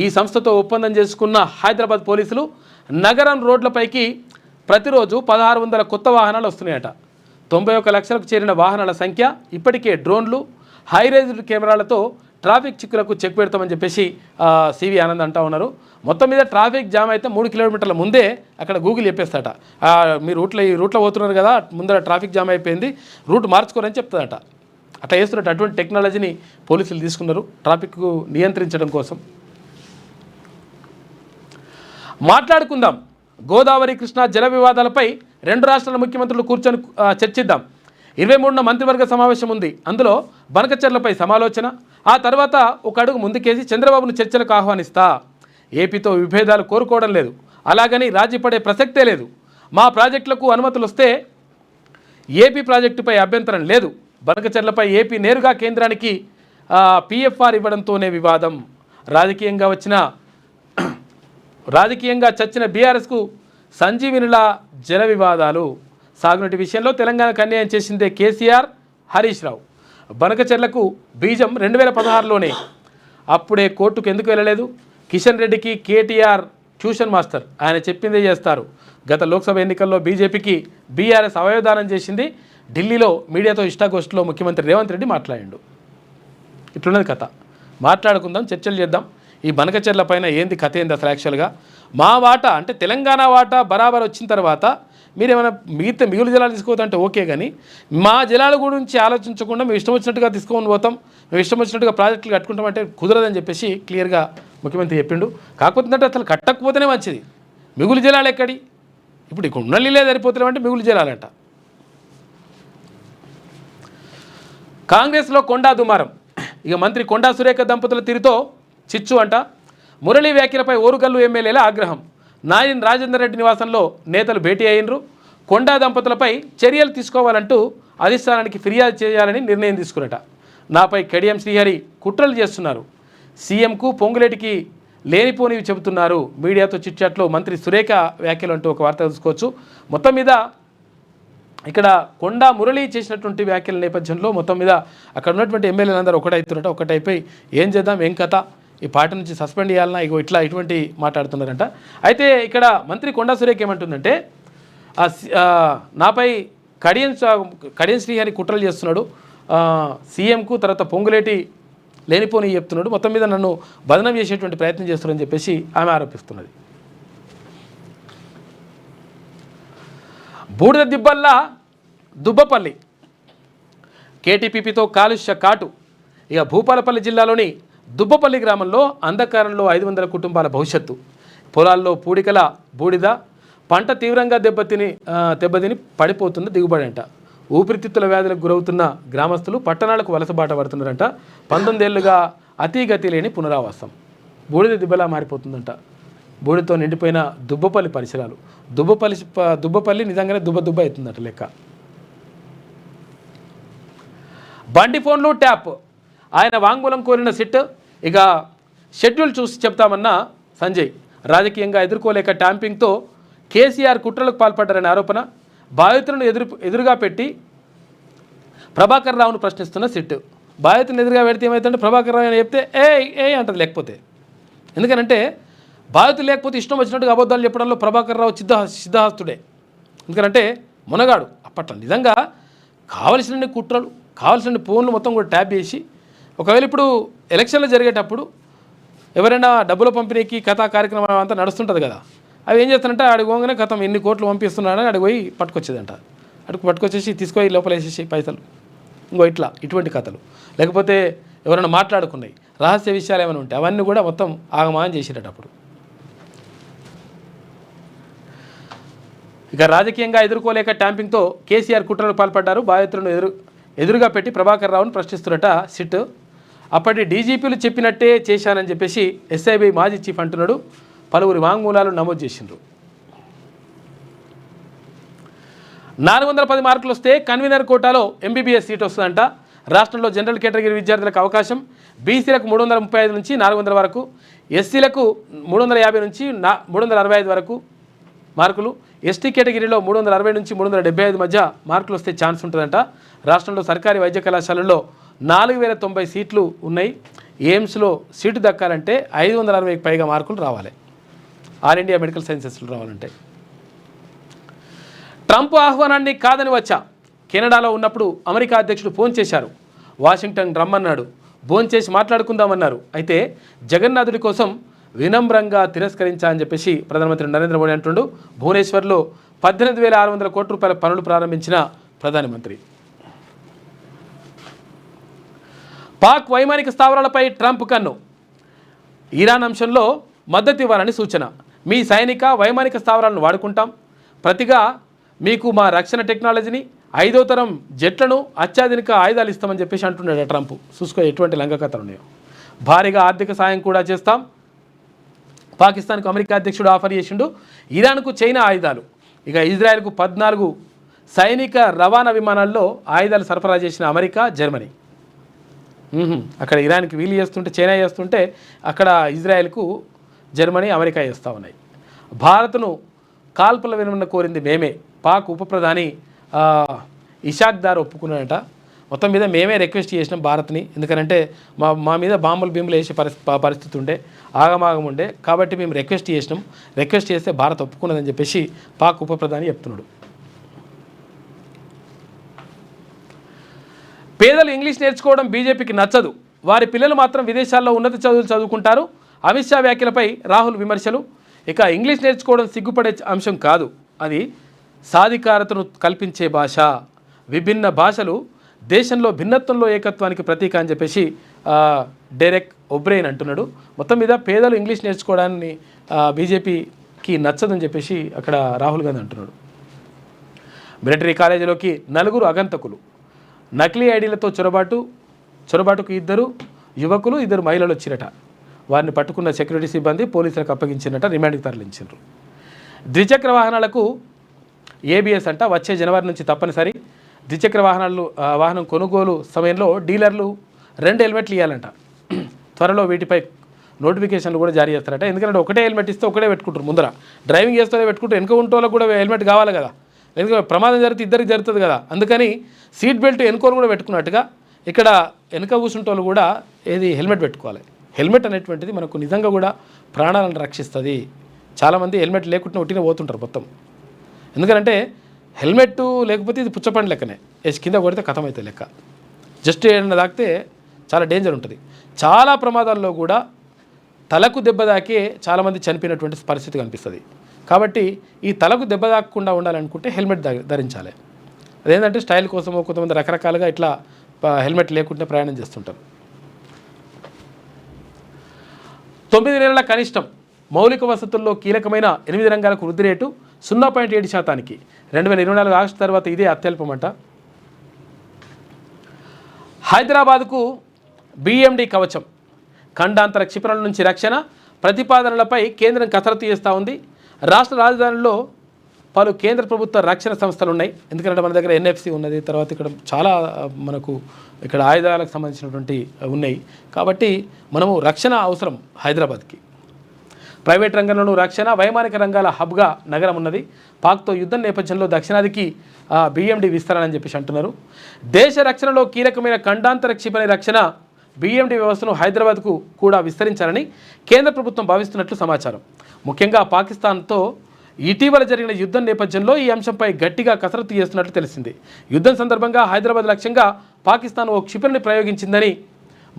ఈ సంస్థతో ఒప్పందం చేసుకున్న హైదరాబాద్ పోలీసులు నగరం రోడ్లపైకి ప్రతిరోజు 1600 కొత్త వాహనాలు వస్తున్నాయట. 91 లక్షలకు చేరిన వాహనాల సంఖ్య. ఇప్పటికే డ్రోన్లు, హైరేజ్డ్ కెమెరాలతో ట్రాఫిక్ చిక్కులకు చెక్ పెడతామని చెప్పేసి సివి ఆనంద్ అంటూ ఉన్నారు. మొత్తం మీద ట్రాఫిక్ జామ్ అయితే 3 కిలోమీటర్ల ముందే అక్కడ గూగుల్ చెప్పేస్తాట, మీరు ఈ రూట్లో పోతున్నారు కదా, ముందర ట్రాఫిక్ జామ్ అయిపోయింది, రూట్ మార్చుకోరని చెప్తుందట. అట్లా చేస్తున్నట్టు అటువంటి టెక్నాలజీని పోలీసులు తీసుకున్నారు ట్రాఫిక్కు నియంత్రించడం కోసం. మాట్లాడుకుందాం. గోదావరి కృష్ణా జల వివాదాలపై 2 రాష్ట్రాల ముఖ్యమంత్రులు కూర్చొని చర్చిద్దాం. 23న మంత్రివర్గ సమావేశం ఉంది. అందులో బనకచెర్లపై సమాలోచన. ఆ తర్వాత ఒక అడుగు ముందుకేసి చంద్రబాబును చర్చలకు ఆహ్వానిస్తా. ఏపీతో విభేదాలు కోరుకోవడం లేదు, అలాగని రాజీ పడే ప్రసక్తే లేదు. మా ప్రాజెక్టులకు అనుమతులు వస్తే ఏపీ ప్రాజెక్టుపై అభ్యంతరం లేదు. బనకచెర్లపై ఏపీ నేరుగా కేంద్రానికి పిఎఫ్ఆర్ ఇవ్వడంతోనే వివాదం. రాజకీయంగా చచ్చిన బీఆర్ఎస్కు సంజీవినిలా జల వివాదాలు. సాగునీటి విషయంలో తెలంగాణకు అన్యాయం చేసిందే కేసీఆర్, హరీష్ రావు. బనకచెర్లకు బీజం 2016లోనే. అప్పుడే కోర్టుకు ఎందుకు వెళ్ళలేదు? కిషన్ రెడ్డికి కేటీఆర్ ట్యూషన్ మాస్టర్, ఆయన చెప్పిందే చేస్తారు. గత లోక్సభ ఎన్నికల్లో బీజేపీకి బీఆర్ఎస్ అవయవదానం చేసింది. ఢిల్లీలో మీడియాతో ఇష్టాగోష్ఠిలో ముఖ్యమంత్రి రేవంత్ రెడ్డి మాట్లాడిండు. ఇట్లున్నది కథ. మాట్లాడుకుందాం, చర్చలు చేద్దాం. ఈ బనకచెర్ల పైన ఏంది కథ ఏంది అసలు? యాక్చువల్గా మా వాటా అంటే తెలంగాణ వాటా బరాబర్ వచ్చిన తర్వాత మీరేమైనా మిగులు జలాలు తీసుకోవద్దంటే ఓకే, కానీ మా జలాల గురించి ఆలోచించకుండా మేము ఇష్టం వచ్చినట్టుగా తీసుకొని పోతాం, మేము ఇష్టం వచ్చినట్టుగా ప్రాజెక్టులు కట్టుకుంటామంటే కుదరదని చెప్పేసి క్లియర్గా ముఖ్యమంత్రి చెప్పిండు. కాకపోతే అసలు కట్టకపోతేనే మంచిది. మిగులు జలాలు ఎక్కడి? ఇప్పుడు ఇక్కడ ఉన్న నీళ్ళే సరిపోతున్నామంటే మిగులు జలాలంట. కాంగ్రెస్లో కొండా దుమారం. ఇక మంత్రి కొండా సురేఖ దంపతుల తీరుతో చిచ్చు అంట. మురళీ వ్యాఖ్యలపై ఓరుగల్లు ఎమ్మెల్యేల ఆగ్రహం. నాయన్ రాజేందర్ రెడ్డి నివాసంలో నేతలు భేటీ అయినరు. కొండా దంపతులపై చర్యలు తీసుకోవాలంటూ అధిష్టానానికి ఫిర్యాదు చేయాలని నిర్ణయం తీసుకున్నట. నాపై కడియం శ్రీహరి కుట్రలు చేస్తున్నారు, సీఎంకు పొంగులేటికి లేనిపోనివి చెబుతున్నారు. మీడియాతో చిట్చాట్లో మంత్రి సురేఖ వ్యాఖ్యలు అంటూ ఒక వార్త తెలుసుకోవచ్చు. మొత్తం మీద ఇక్కడ కొండా మురళి చేసినటువంటి వ్యాఖ్యల నేపథ్యంలో మొత్తం మీద అక్కడ ఉన్నటువంటి ఎమ్మెల్యేలందరూ ఒకటైతున్నట్టు, ఒకటైపోయి ఏం చేద్దాం, ఏం కథ, ఈ పార్టీ నుంచి సస్పెండ్ చేయాలన్నా ఇటువంటి మాట్లాడుతున్నారంట. అయితే ఇక్కడ మంత్రి కొండా సురేఖ ఏమంటుందంటే, నాపై కడియం శ్రీహరి కుట్రలు చేస్తున్నాడు, సీఎంకు తర్వాత పొంగులేటి లేనిపోని చెప్తున్నాడు, మొత్తం మీద నన్ను బదనం చేసేటువంటి ప్రయత్నం చేస్తున్నారని చెప్పేసి ఆమె ఆరోపిస్తున్నది. బూడిద దిబ్బల్లా దుబ్బపల్లి కేటీపీపీతో కాలుష్య కాటు. ఇక భూపాలపల్లి జిల్లాలోని దుబ్బపల్లి గ్రామంలో అంధకారంలో 500 కుటుంబాల భవిష్యత్తు. పొలాల్లో పూడికల బూడిద, పంట తీవ్రంగా దెబ్బతిని పడిపోతున్న దిగుబడి అంట. ఊపిరితిత్తుల వ్యాధులకు గురవుతున్న గ్రామస్తులు పట్టణాలకు వలసబాట పడుతున్నారంట. 19 ఏళ్లుగా అతిగతి లేని పునరావాసం. బూడిద దిబ్బలా మారిపోతుందంట. బూడితో నిండిపోయిన దుబ్బపల్లి పరిసరాలు. దుబ్బపల్లి నిజంగానే దుబ్బ అవుతుందట లెక్క. బండి ఫోన్లు ట్యాప్. ఆయన వాంగ్మూలం కోరిన సిట్. ఇక షెడ్యూల్ చూసి చెప్తామన్న సంజయ్. రాజకీయంగా ఎదుర్కోలేక ట్యాంపింగ్తో కేసీఆర్ కుట్రలకు పాల్పడ్డారనే ఆరోపణ. బాధితులను ఎదురుగా పెట్టి ప్రభాకర్ రావును ప్రశ్నిస్తున్న సిట్. బాధితులను ఎదురుగా పెడితే ఏమవుతుందంటే ప్రభాకర్ రావు అని చెప్తే ఏ అంటది. లేకపోతే ఎందుకనంటే బాధితులు లేకపోతే ఇష్టం వచ్చినట్టుగా అబద్ధాలు చెప్పడంలో ప్రభాకర్ రావు సిద్ధహస్తుడే. ఎందుకంటే మునగాడు అప్పట్లో. నిజంగా కావలసిన కుట్రలు, కావాల్సిన ఫోన్లు మొత్తం కూడా ట్యాప్ చేసి, ఒకవేళ ఇప్పుడు ఎలక్షన్లు జరిగేటప్పుడు ఎవరైనా డబ్బుల పంపిణీకి కథా కార్యక్రమం అంతా నడుస్తుంటుంది కదా, అవి ఏం చేస్తారంటే ఆడికి పోగానే కథం ఎన్ని కోట్లు పంపిస్తున్నాడని అడిగి పోయి పట్టుకొచ్చేదంట. అడిగి పట్టుకొచ్చేసి తీసుకొని లోపల వేసేసి పైసలు. ఇటువంటి కథలు. లేకపోతే ఎవరైనా మాట్లాడుకున్నాయి రహస్య విషయాలు ఏమైనా ఉంటాయి, అవన్నీ కూడా మొత్తం ఆగమాగం చేసేటప్పుడు. ఇక రాజకీయంగా ఎదుర్కోలేక ట్యాంపింగ్తో కేసీఆర్ కుట్రలకు పాల్పడ్డారు. బాధితులను ఎదురుగా పెట్టి ప్రభాకర్ రావును ప్రశ్నిస్తున్నట సిట్. అప్పటి డీజీపీలు చెప్పినట్టే చేశానని చెప్పేసి ఎస్ఐబి మాజీ చీఫ్ అంటున్నాడు. పలువురి వాంగ్మూలాలు నమోదు చేసిండ్రు. 410 మార్కులు వస్తే కన్వీనర్ కోటాలో ఎంబీబీఎస్ సీట్ వస్తుందంట. రాష్ట్రంలో జనరల్ కేటగిరీ విద్యార్థులకు అవకాశం. బీసీలకు 335 నుంచి 400 వరకు, ఎస్సీలకు 350 నుంచి 365 వరకు మార్కులు, ఎస్టీ కేటగిరీలో 360 నుంచి 375 మధ్య మార్కులు వస్తే ఛాన్స్ ఉంటుందంట. రాష్ట్రంలో సర్కారీ వైద్య కళాశాలల్లో 4090 సీట్లు ఉన్నాయి. ఎయిమ్స్లో సీటు దక్కాలంటే 560కి పైగా మార్కులు రావాలి. ఆల్ ఇండియా మెడికల్ సైన్సెస్లో రావాలంటే. ట్రంప్ ఆహ్వానాన్ని కాదని వచ్చా. కెనడాలో ఉన్నప్పుడు అమెరికా అధ్యక్షుడు ఫోన్ చేశారు. వాషింగ్టన్ రమ్మన్నాడు. ఫోన్ చేసి మాట్లాడుకుందామన్నారు. అయితే జగన్నాథుడి కోసం వినమ్రంగా తిరస్కరించా అని చెప్పేసి ప్రధానమంత్రి నరేంద్ర మోడీ అంటుండు. భువనేశ్వర్లో 18,600 కోట్ల రూపాయల పనులు ప్రారంభించిన ప్రధానమంత్రి. పాక్ వైమానిక స్థావరాలపై ట్రంప్ కన్ను. ఇరాన్ అంశంలో మద్దతు ఇవ్వాలని సూచన. మీ సైనిక వైమానిక స్థావరాలను వాడుకుంటాం, ప్రతిగా మీకు మా రక్షణ టెక్నాలజీని, 5వ తరం జెట్లను, అత్యాధునిక ఆయుధాలు ఇస్తామని చెప్పేసి అంటున్నాడు ట్రంప్. చూసుకో ఎటువంటి లంఘకథలు ఉన్నాయో. భారీగా ఆర్థిక సాయం కూడా చేస్తాం. పాకిస్తాన్కు అమెరికా అధ్యక్షుడు ఆఫర్ చేసిండు. ఇరాన్కు చైనా ఆయుధాలు. ఇక ఇజ్రాయెల్కు 14 సైనిక రవాణా విమానాల్లో ఆయుధాలు సరఫరా చేసిన అమెరికా, జర్మనీ. అక్కడ ఇరాన్కి వీలు చేస్తుంటే, చైనా చేస్తుంటే, అక్కడ ఇజ్రాయెల్కు జర్మనీ, అమెరికా చేస్తూ ఉన్నాయి. భారత్ను కాల్పుల విరమణ కోరింది మేమే. పాక్ ఉప ప్రధాని ఇషాక్ దార్ ఒప్పుకున్నాడట. మొత్తం మీద మేమే రిక్వెస్ట్ చేసినాం భారత్ని. ఎందుకంటే మా మీద బాంబులు వేసే పరిస్థితి ఉండే, ఆగమాగం ఉండే, కాబట్టి మేము రిక్వెస్ట్ చేసినాం. రిక్వెస్ట్ చేస్తే భారత్ ఒప్పుకున్నదని చెప్పేసి పాక్ ఉప ప్రధాని చెప్తున్నాడు. పేదలు ఇంగ్లీష్ నేర్చుకోవడం బీజేపీకి నచ్చదు. వారి పిల్లలు మాత్రం విదేశాల్లో ఉన్నత చదువులు చదువుకుంటారు. అమిత్ షా వ్యాఖ్యలపై రాహుల్ విమర్శలు. ఇక ఇంగ్లీష్ నేర్చుకోవడం సిగ్గుపడే అంశం కాదు, అది సాధికారతను కల్పించే భాష. విభిన్న భాషలు దేశంలో భిన్నత్వంలో ఏకత్వానికి ప్రతీక అని చెప్పేసి డెరెక్ ఒబ్రెయిన్ అంటున్నాడు. మొత్తం మీద పేదలు ఇంగ్లీష్ నేర్చుకోవడాన్ని బీజేపీకి నచ్చదని చెప్పేసి అక్కడ రాహుల్ గాంధీ అంటున్నాడు. మిలిటరీ కాలేజీలోకి 4 అగంతకులు. నకిలీ ఐడీలతో చొరబాటుకు 2 యువకులు 2 మహిళలు వచ్చిరట. వారిని పట్టుకున్న సెక్యూరిటీ సిబ్బంది పోలీసులకు అప్పగించినట్ట, రిమాండ్కి తరలించారు. ద్విచక్ర వాహనాలకు ఏబిఎస్ అంట వచ్చే జనవరి నుంచి తప్పనిసరి. ద్విచక్ర వాహనం కొనుగోలు సమయంలో డీలర్లు 2 హెల్మెట్లు ఇవ్వాలంట. త్వరలో వీటిపై నోటిఫికేషన్లు కూడా జారీ చేస్తారట. ఎందుకంటే ఒకటే హెల్మెట్ ఇస్తే ఒకటే పెట్టుకుంటారు. ముందర డ్రైవింగ్ చేస్తూనే పెట్టుకుంటారు, వెనుక ఉంటోళ్ళకు కూడా హెల్మెట్ కావాలి కదా. ఎందుకంటే ప్రమాదం జరిగితే ఇద్దరికి జరుగుతుంది కదా. అందుకని సీట్ బెల్ట్ వెనుకోలు కూడా పెట్టుకున్నట్టుగా ఇక్కడ వెనుక కూర్చుంటోళ్ళు కూడా హెల్మెట్ పెట్టుకోవాలి. హెల్మెట్ అనేటువంటిది మనకు నిజంగా కూడా ప్రాణాలను రక్షిస్తుంది. చాలామంది హెల్మెట్ లేకుండా ఒట్టినే పోతుంటారు మొత్తం. ఎందుకంటే హెల్మెట్ లేకపోతే ఇది పుచ్చపండి లెక్కనే, కింద కొడితే కథం అవుతుంది లెక్క. జస్ట్ ఏదైనా తాకితే చాలా డేంజర్ ఉంటుంది. చాలా ప్రమాదాల్లో కూడా తలకు దెబ్బ తాకే చాలామంది చనిపోయినటువంటి పరిస్థితి కనిపిస్తుంది. కాబట్టి ఈ తలకు దెబ్బ తాకకుండా ఉండాలనుకుంటే హెల్మెట్ ధరించాలి. అదేంటంటే స్టైల్ కోసమో కొంతమంది రకరకాలుగా ఇట్లా హెల్మెట్ లేకుండా ప్రయాణం చేస్తుంటారు. 9 నెలల కనిష్టం మౌలిక వసతుల్లో కీలకమైన 8 రంగాలకు వృద్ధి రేటు 0.7%. 2024 ఆగస్టు తర్వాత ఇదే అత్యల్పమంట. హైదరాబాద్కు BMD కవచం, ఖండాంతర క్షిపణుల నుంచి రక్షణ ప్రతిపాదనలపై కేంద్రం కసరత్తు చేస్తూ ఉంది. రాష్ట్ర రాజధానిలో పలు కేంద్ర ప్రభుత్వ రక్షణ సంస్థలు ఉన్నాయి. ఎందుకంటే మన దగ్గర NFC ఉన్నది, తర్వాత ఇక్కడ చాలా మనకు ఇక్కడ ఆయుధాలకు సంబంధించినటువంటి ఉన్నాయి. కాబట్టి మనము రక్షణ అవసరం హైదరాబాద్కి. ప్రైవేట్ రంగంలోనూ రక్షణ, వైమానిక రంగాల హబ్గా నగరం ఉన్నది. పాక్తో యుద్ధం నేపథ్యంలో దక్షిణాదికి BMD విస్తరణ అని చెప్పేసి అంటున్నారు. దేశ రక్షణలో కీలకమైన ఖండాంతర క్షిపణి రక్షణ BMD వ్యవస్థను హైదరాబాద్కు కూడా విస్తరించాలని కేంద్ర ప్రభుత్వం భావిస్తున్నట్లు సమాచారం. ముఖ్యంగా పాకిస్తాన్తో ఇటీవల జరిగిన యుద్ధం నేపథ్యంలో ఈ అంశంపై గట్టిగా కసరత్తు చేస్తున్నట్లు తెలిసింది. యుద్ధం సందర్భంగా హైదరాబాద్ లక్ష్యంగా పాకిస్తాన్ ఓ క్షిపణిని ప్రయోగించిందని,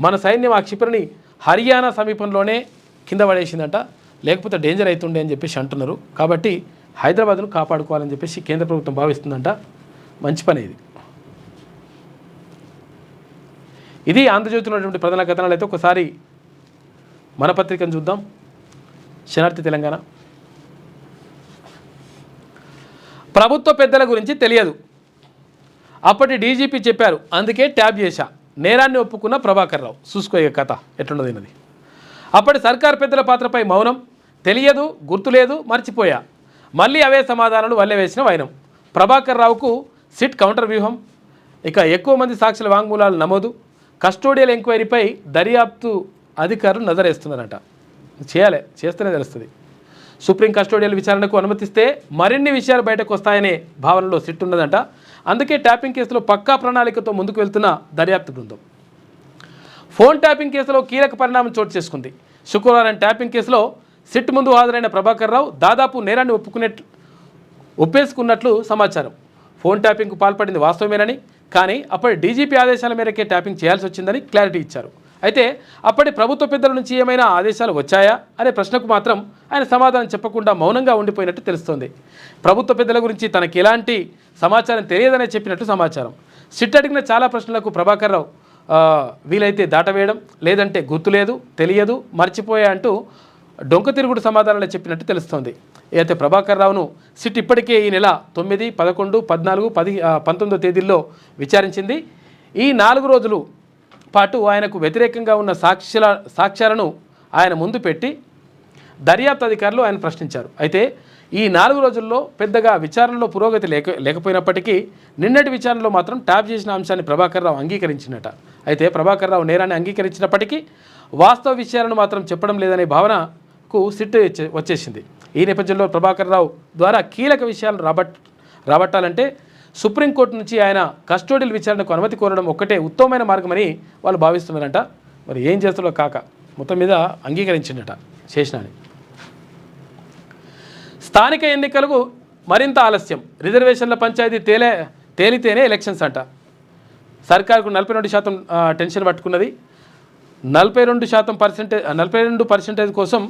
మన సైన్యం ఆ క్షిపణిని హర్యానా సమీపంలోనే కింద పడేసిందంట, లేకపోతే డేంజర్ అవుతుండే అని చెప్పేసి అంటున్నారు. కాబట్టి హైదరాబాద్ను కాపాడుకోవాలని చెప్పేసి కేంద్ర ప్రభుత్వం భావిస్తుందంట. మంచి పని ఇది. ఇది ఆంధ్రజ్యోతిలో ఉన్నటువంటి ప్రధాన కథనాలు. అయితే ఒకసారి మన పత్రికను చూద్దాం. శనార్థి తెలంగాణ. ప్రభుత్వ పెద్దల గురించి తెలియదు, అప్పటి డీజీపీ చెప్పారు, అందుకే ట్యాబ్ చేశా, నేరాన్ని ఒప్పుకున్న ప్రభాకర్ రావు. చూసుకోయే కథ ఎట్లున్నది అన్నది. అప్పటి సర్కార్ పెద్దల పాత్రపై మౌనం, తెలియదు, గుర్తులేదు, మర్చిపోయా, మళ్ళీ అవే సమాధానాలు వల్లే వేసిన వైనం. ప్రభాకర్ రావుకు సిట్ కౌంటర్ వ్యూహం, ఇక ఎక్కువ మంది సాక్షుల వాంగ్మూలాలు నమోదు, కస్టోడియల్ ఎంక్వైరీపై దర్యాప్తు అధికారులు నజరేస్తున్నారట. చేస్తేనే తెలుస్తుంది. సుప్రీం కస్టోడియల్ విచారణకు అనుమతిస్తే మరిన్ని విషయాలు బయటకు వస్తాయనే భావనలో సిట్ ఉన్నదంట. అందుకే ట్యాపింగ్ కేసులో పక్కా ప్రణాళికతో ముందుకు వెళ్తున్న దర్యాప్తు బృందం. ఫోన్ ట్యాపింగ్ కేసులో కీలక పరిణామం చోటు చేసుకుంది. శుక్రవారం ట్యాపింగ్ కేసులో సిట్ ముందు హాజరైన ప్రభాకర్ రావు దాదాపు నేరాన్ని ఒప్పేసుకున్నట్లు సమాచారం. ఫోన్ ట్యాపింగ్కు పాల్పడింది వాస్తవమేనని, కానీ అప్పటి డీజీపీ ఆదేశాల మేరకే ట్యాపింగ్ చేయాల్సి వచ్చిందని క్లారిటీ ఇచ్చారు. అయితే అప్పటి ప్రభుత్వ పెద్దల నుంచి ఏమైనా ఆదేశాలు వచ్చాయా అనే ప్రశ్నకు మాత్రం ఆయన సమాధానం చెప్పకుండా మౌనంగా ఉండిపోయినట్టు తెలుస్తోంది. ప్రభుత్వ పెద్దల గురించి తనకి ఎలాంటి సమాచారం తెలియదనే చెప్పినట్టు సమాచారం. సిట్ అడిగిన చాలా ప్రశ్నలకు ప్రభాకర్ రావు వీలైతే దాటవేయడం, లేదంటే గుర్తులేదు, తెలియదు, మర్చిపోయా అంటూ డొంక తిరుగుడు సమాధానాలు చెప్పినట్టు తెలుస్తోంది. అయితే ప్రభాకర్ రావును సిట్ ఇప్పటికే ఈ నెల 9, 11, 14, 19 తేదీల్లో విచారించింది. ఈ 4 రోజులు పాటు ఆయనకు వ్యతిరేకంగా ఉన్న సాక్ష్యాలను ఆయన ముందు పెట్టి దర్యాప్తు అధికారులు ఆయన ప్రశ్నించారు. అయితే ఈ 4 రోజుల్లో పెద్దగా విచారణలో పురోగతి లేకపోయినప్పటికీ నిన్నటి విచారణలో మాత్రం ట్యాప్ చేసిన అంశాన్ని ప్రభాకర్ రావు అంగీకరించినట. అయితే ప్రభాకర్ రావు నేరాన్ని అంగీకరించినప్పటికీ వాస్తవ విషయాలను మాత్రం చెప్పడం లేదనే భావనకు సిట్ వచ్చేసింది. ఈ నేపథ్యంలో ప్రభాకర్ రావు ద్వారా కీలక విషయాలు రాబట్టాలంటే సుప్రీంకోర్టు నుంచి ఆయన కస్టోడియల్ విచారణకు అనుమతి కోరడం ఒక్కటే ఉత్తమమైన మార్గమని వాళ్ళు భావిస్తున్నారంట. మరి ఏం చేస్తారో కాక మొత్తం మీద అంగీకరించిందట చేసినాని. స్థానిక ఎన్నికలకు మరింత ఆలస్యం, రిజర్వేషన్ల పంచాయతీ తేలితేనే ఎలక్షన్స్ అంట. సర్కారుకు 42% టెన్షన్ పట్టుకున్నది. 42% కోసం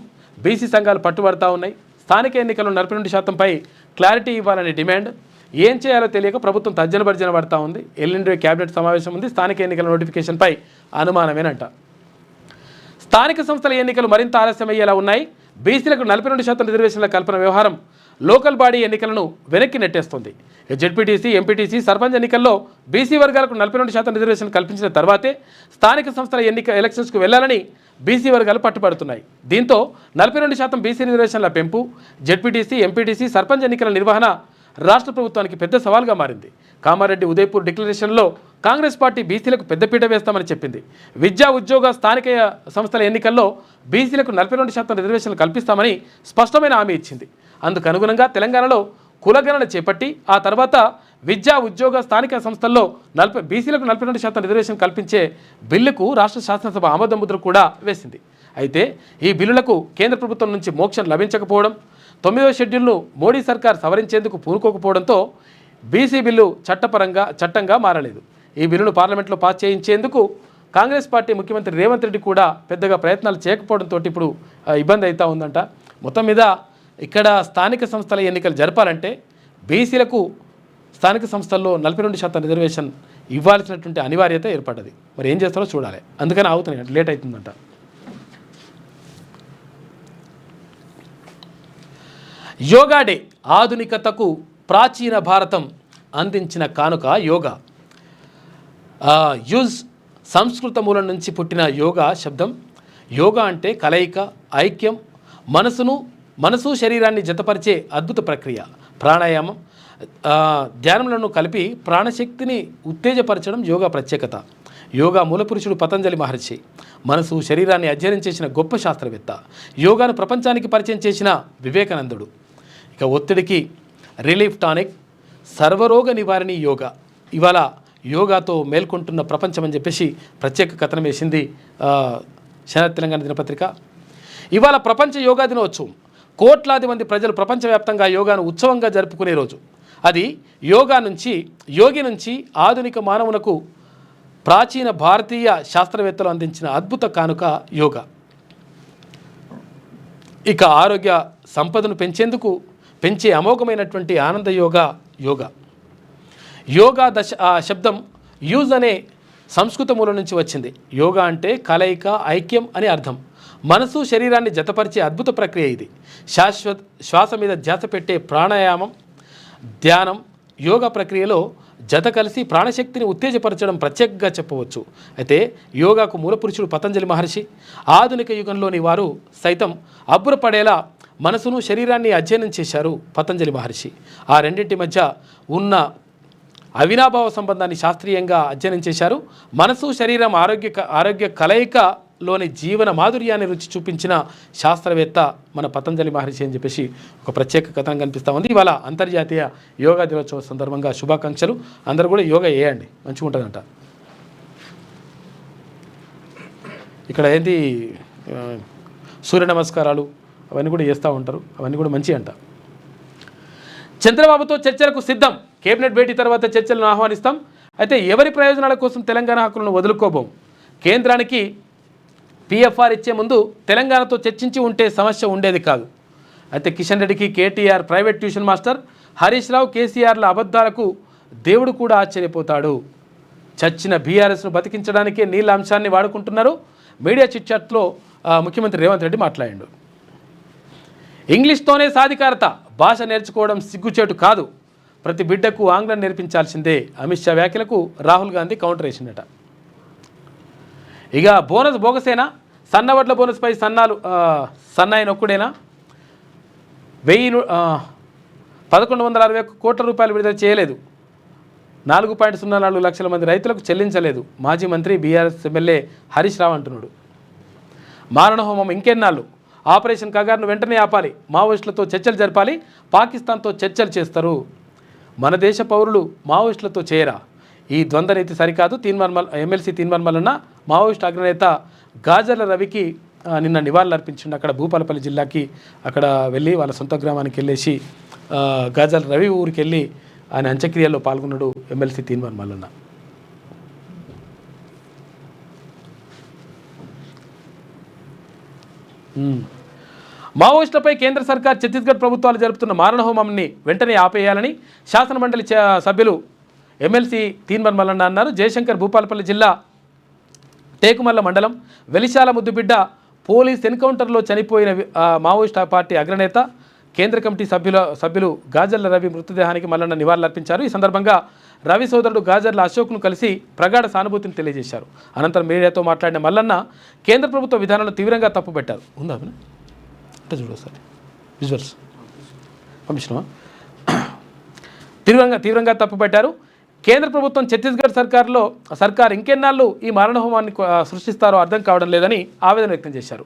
బీసీ సంఘాలు పట్టుబడతా ఉన్నాయి. స్థానిక ఎన్నికల్లో 42%పై క్లారిటీ ఇవ్వాలని డిమాండ్. ఏం చేయాలో తెలియక ప్రభుత్వం తర్జన పడతా ఉంది. ఎల్లుండి కేబినెట్ సమావేశం ఉంది. స్థానిక ఎన్నికల నోటిఫికేషన్పై అనుమానమేనంట. స్థానిక సంస్థల ఎన్నికలు మరింత ఆలస్యమయ్యేలా ఉన్నాయి. బీసీలకు 42% రిజర్వేషన్ల కల్పన వ్యవహారం లోకల్ బాడీ ఎన్నికలను వెనక్కి నెట్టేస్తుంది. జెడ్పీటీసీ, ఎంపీటీసీ, సర్పంచ్ ఎన్నికల్లో బీసీ వర్గాలకు 42% రిజర్వేషన్ కల్పించిన తర్వాతే స్థానిక సంస్థల ఎలక్షన్స్కు వెళ్లాలని బీసీ వర్గాలు పట్టుబడుతున్నాయి. దీంతో 42% బీసీ రిజర్వేషన్ల పెంపు, జెడ్పీటీసీ, ఎంపీటీసీ, సర్పంచ్ ఎన్నికల నిర్వహణ రాష్ట్ర ప్రభుత్వానికి పెద్ద సవాల్గా మారింది. కామారెడ్డి, ఉదయపూర్ డిక్లరేషన్లో కాంగ్రెస్ పార్టీ బీసీలకు పెద్దపీట వేస్తామని చెప్పింది. విద్యా, ఉద్యోగ, స్థానిక సంస్థల ఎన్నికల్లో బీసీలకు 42% రిజర్వేషన్లు కల్పిస్తామని స్పష్టమైన హామీ ఇచ్చింది. అందుకు అనుగుణంగా తెలంగాణలో కులగణన చేపట్టి ఆ తర్వాత విద్యా, ఉద్యోగ, స్థానిక సంస్థల్లో బీసీలకు 42% రిజర్వేషన్ కల్పించే బిల్లుకు రాష్ట్ర శాసనసభ ఆమోద ముద్ర కూడా వేసింది. అయితే ఈ బిల్లులకు కేంద్ర ప్రభుత్వం నుంచి మోక్షం లభించకపోవడం, 9వ షెడ్యూల్ను మోడీ సర్కార్ సవరించేందుకు పూనుకోకపోవడంతో బీసీ బిల్లు చట్టంగా మారలేదు. ఈ బిల్లును పార్లమెంట్లో పాస్ చేయించేందుకు కాంగ్రెస్ పార్టీ ముఖ్యమంత్రి రేవంత్ రెడ్డి కూడా పెద్దగా ప్రయత్నాలు చేయకపోవడంతో ఇప్పుడు ఇబ్బంది అవుతూ ఉందంట. మొత్తం మీద ఇక్కడ స్థానిక సంస్థల ఎన్నికలు జరపాలంటే బీసీలకు స్థానిక సంస్థల్లో 42% రిజర్వేషన్ ఇవ్వాల్సినటువంటి అనివార్యత ఏర్పడ్డది. మరి ఏం చేస్తారో చూడాలి. అందుకని అవుతున్నాయి, లేట్ అవుతుందంట. యోగా డే ఆధునికతకు ప్రాచీన భారతం అందించిన కానుక యోగా. యూజ్ సంస్కృత మూలం నుంచి పుట్టిన యోగా శబ్దం. యోగా అంటే కలయిక, ఐక్యం, మనసు శరీరాన్ని జతపరిచే అద్భుత ప్రక్రియ. ప్రాణాయామం, ధ్యానములను కలిపి ప్రాణశక్తిని ఉత్తేజపరచడం యోగా ప్రత్యేకత. యోగా మూలపురుషుడు పతంజలి మహర్షి మనసు శరీరాన్ని అధ్యయనం చేసిన గొప్ప శాస్త్రవేత్త. యోగాను ప్రపంచానికి పరిచయం చేసిన వివేకానందుడు. ఇక ఒత్తిడికి రిలీఫ్ టానిక్, సర్వరోగ నివారణి యోగా. ఇవాళ యోగాతో మేల్కొంటున్న ప్రపంచం అని చెప్పేసి ప్రత్యేక కథనం వేసింది శరత్ తెలంగాణ దినపత్రిక. ఇవాళ ప్రపంచ యోగా దినోత్సవం. కోట్లాది మంది ప్రజలు ప్రపంచవ్యాప్తంగా యోగాను ఉత్సవంగా జరుపుకునే రోజు. అది యోగి నుంచి ఆధునిక మానవునకు ప్రాచీన భారతీయ శాస్త్రవేత్తలు అందించిన అద్భుత కానుక యోగా. ఇక ఆరోగ్య సంపదను పెంచే అమోఘమైనటువంటి ఆనంద యోగా. శబ్దం యూజ్ అనే సంస్కృత మూలం నుంచి వచ్చింది. యోగా అంటే కలయిక, ఐక్యం అని అర్థం. మనసు శరీరాన్ని జతపరిచే అద్భుత ప్రక్రియ ఇది. శ్వాస మీద ధ్యాస పెట్టే ప్రాణాయామం, ధ్యానం, యోగా ప్రక్రియలో జత కలిసి ప్రాణశక్తిని ఉత్తేజపరచడం ప్రత్యేకంగా చెప్పవచ్చు. అయితే యోగాకు మూలపురుషుడు పతంజలి మహర్షి. ఆధునిక యుగంలోని వారు సైతం అబ్బురపడేలా మనసును శరీరాన్ని అధ్యయనం చేశారు పతంజలి మహర్షి. ఆ రెండింటి మధ్య ఉన్న అవినాభావ సంబంధాన్ని శాస్త్రీయంగా అధ్యయనం చేశారు. మనసు శరీరం ఆరోగ్య కలయికలోని జీవన మాధుర్యాన్ని రుచి చూపించిన శాస్త్రవేత్త మన పతంజలి మహర్షి అని చెప్పేసి ఒక ప్రత్యేక కథనం కనిపిస్తూ ఉంది. ఇవాళ అంతర్జాతీయ యోగా దినోత్సవం సందర్భంగా శుభాకాంక్షలు. అందరూ కూడా యోగా చేయండి, మంచిగా ఉంటుందంట. ఇక్కడ ఏంటి సూర్య నమస్కారాలు అవన్నీ కూడా చేస్తూ ఉంటారు, అవన్నీ కూడా మంచి అంట. చంద్రబాబుతో చర్చలకు సిద్ధం. కేబినెట్ భేటీ తర్వాత చర్చలను ఆహ్వానిస్తాం. అయితే ఎవరి ప్రయోజనాల కోసం తెలంగాణ హక్కులను వదులుకోబోం. కేంద్రానికి PFR ఇచ్చే ముందు తెలంగాణతో చర్చించి ఉంటే సమస్య ఉండేది కాదు. అయితే కిషన్ రెడ్డికి KTR private tuition master, Harish Rao కేసీఆర్ల అబద్ధాలకు దేవుడు కూడా ఆశ్చర్యపోతాడు. చచ్చిన బీఆర్ఎస్ను బతికించడానికే నీళ్ళ అంశాన్ని వాడుకుంటున్నారు. మీడియా చిట్చాట్లో ముఖ్యమంత్రి రేవంత్ రెడ్డి మాట్లాడాడు. ఇంగ్లీష్తోనే సాధికారత, భాష నేర్చుకోవడం సిగ్గుచేటు కాదు, ప్రతి బిడ్డకు ఆంగ్లం నేర్పించాల్సిందే. అమిత్ షా వ్యాఖ్యలకు రాహుల్ గాంధీ కౌంటర్ వేసిందట. ఇక బోనస్ బోగసేనా? సన్నవడ్ల బోనస్పై సన్నాయి నొక్కుడేనా? 1160 కోట్ల రూపాయలు విడుదల చేయలేదు. 4.04 లక్షల మంది రైతులకు చెల్లించలేదు. మాజీ మంత్రి బీఆర్ఎస్ ఎమ్మెల్యే హరీష్ రావు అంటున్నాడు. మారణహోమం ఇంకెన్నాళ్ళు? ఆపరేషన్ కగార్ను వెంటనే ఆపాలి. మావోయిస్టులతో చర్చలు జరపాలి. పాకిస్తాన్తో చర్చలు చేస్తారు. మన దేశ పౌరులు మావోయిస్టులతో చేయరా? ఈ ద్వంద్వ నీతి సరికాదు. ఎమ్మెల్సీ తీన్మర్మలన్న మావోయిస్టు అగ్రనేత గాజర్ల రవికి నిన్న నివాళులు అర్పించిండు. అక్కడ భూపాలపల్లి జిల్లాకి అక్కడ వెళ్ళి వాళ్ళ సొంత గ్రామానికి వెళ్ళేసి గాజర్ల రవి ఊరికి వెళ్ళి ఆయన అంత్యక్రియల్లో పాల్గొన్నాడు ఎమ్మెల్సీ తీన్మర్మలన్న. మావోయిస్టులపై కేంద్ర సర్కార్, ఛత్తీస్గఢ్ ప్రభుత్వాలు జరుపుతున్న మారణహోమాన్ని వెంటనే ఆపేయాలని శాసనమండలి సభ్యులు ఎమ్మెల్సీ తీన్మర్మలన్న అన్నారు. జయశంకర్ భూపాలపల్లి జిల్లా టేకుమల్ల మండలం వెలిశాల ముద్దుబిడ్డ పోలీస్ ఎన్కౌంటర్లో చనిపోయిన మావోయిస్ట్ పార్టీ అగ్రనేత కేంద్ర కమిటీ సభ్యులు గాజర్ల రవి మృతదేహానికి మల్లన్న నివాళులర్పించారు. ఈ సందర్భంగా రవి సోదరుడు గాజర్ల అశోక్ను కలిసి ప్రగాఢ సానుభూతిని తెలియజేశారు. అనంతరం మీడియాతో మాట్లాడిన మల్లన్న కేంద్ర ప్రభుత్వ విధానాలను తీవ్రంగా తప్పుపెట్టారు. ఉందా అంటే చూడు సార్ విజువల్స్ పంపించినవా? తీవ్రంగా తప్పుపెట్టారు. కేంద్ర ప్రభుత్వం ఛత్తీస్గఢ్ సర్కార్ ఇంకెన్నాళ్ళు ఈ మారణహోమాన్ని సృష్టిస్తారో అర్థం కావడం లేదని ఆవేదన వ్యక్తం చేశారు.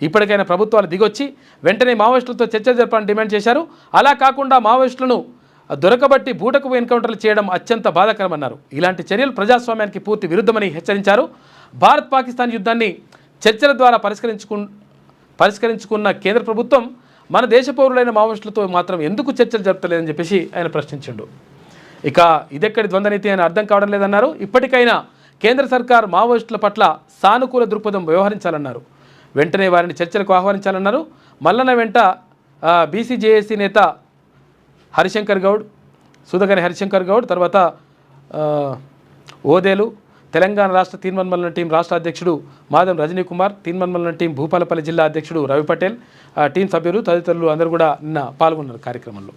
ఇప్పటికైనా ప్రభుత్వాలు దిగొచ్చి వెంటనే మావోయిస్టులతో చర్చలు జరపాలని డిమాండ్ చేశారు. అలా కాకుండా మావోయిస్టులను దొరకబట్టి బూటకు ఎన్కౌంటర్లు చేయడం అత్యంత బాధాకరమన్నారు. ఇలాంటి చర్యలు ప్రజాస్వామ్యానికి పూర్తి విరుద్ధమని హెచ్చరించారు. భారత్ పాకిస్తాన్ యుద్ధాన్ని చర్చల ద్వారా పరిష్కరించుకున్న కేంద్ర ప్రభుత్వం మన దేశ పౌరులైన మావోయిస్టులతో మాత్రం ఎందుకు చర్చలు జరపలేదని చెప్పేసి ఆయన ప్రశ్నించాడు. ఇక ఇదెక్కడి ద్వంద్వ నీతి అని అర్థం కావడం లేదన్నారు. ఇప్పటికైనా కేంద్ర సర్కార్ మావోయిస్టుల పట్ల సానుకూల దృక్పథం వ్యవహరించాలన్నారు. వెంటనే వారిని చర్చలకు ఆహ్వానించాలన్నారు. మల్లన్న వెంట బీసీజేఏసీ నేత హరిశంకర్ గౌడ్, సుధగని హరిశంకర్ గౌడ్, తర్వాత ఓదేలు, తెలంగాణ రాష్ట్ర తీన్మన్మల్లన టీం రాష్ట్ర అధ్యక్షుడు మాదం రజనీ కుమార్, తీన్మన్మల్లన టీం భూపాలపల్లి జిల్లా అధ్యక్షుడు రవి పటేల్, టీం సభ్యులు తదితరులు అందరూ కూడా నిన్న పాల్గొన్నారు కార్యక్రమంలో.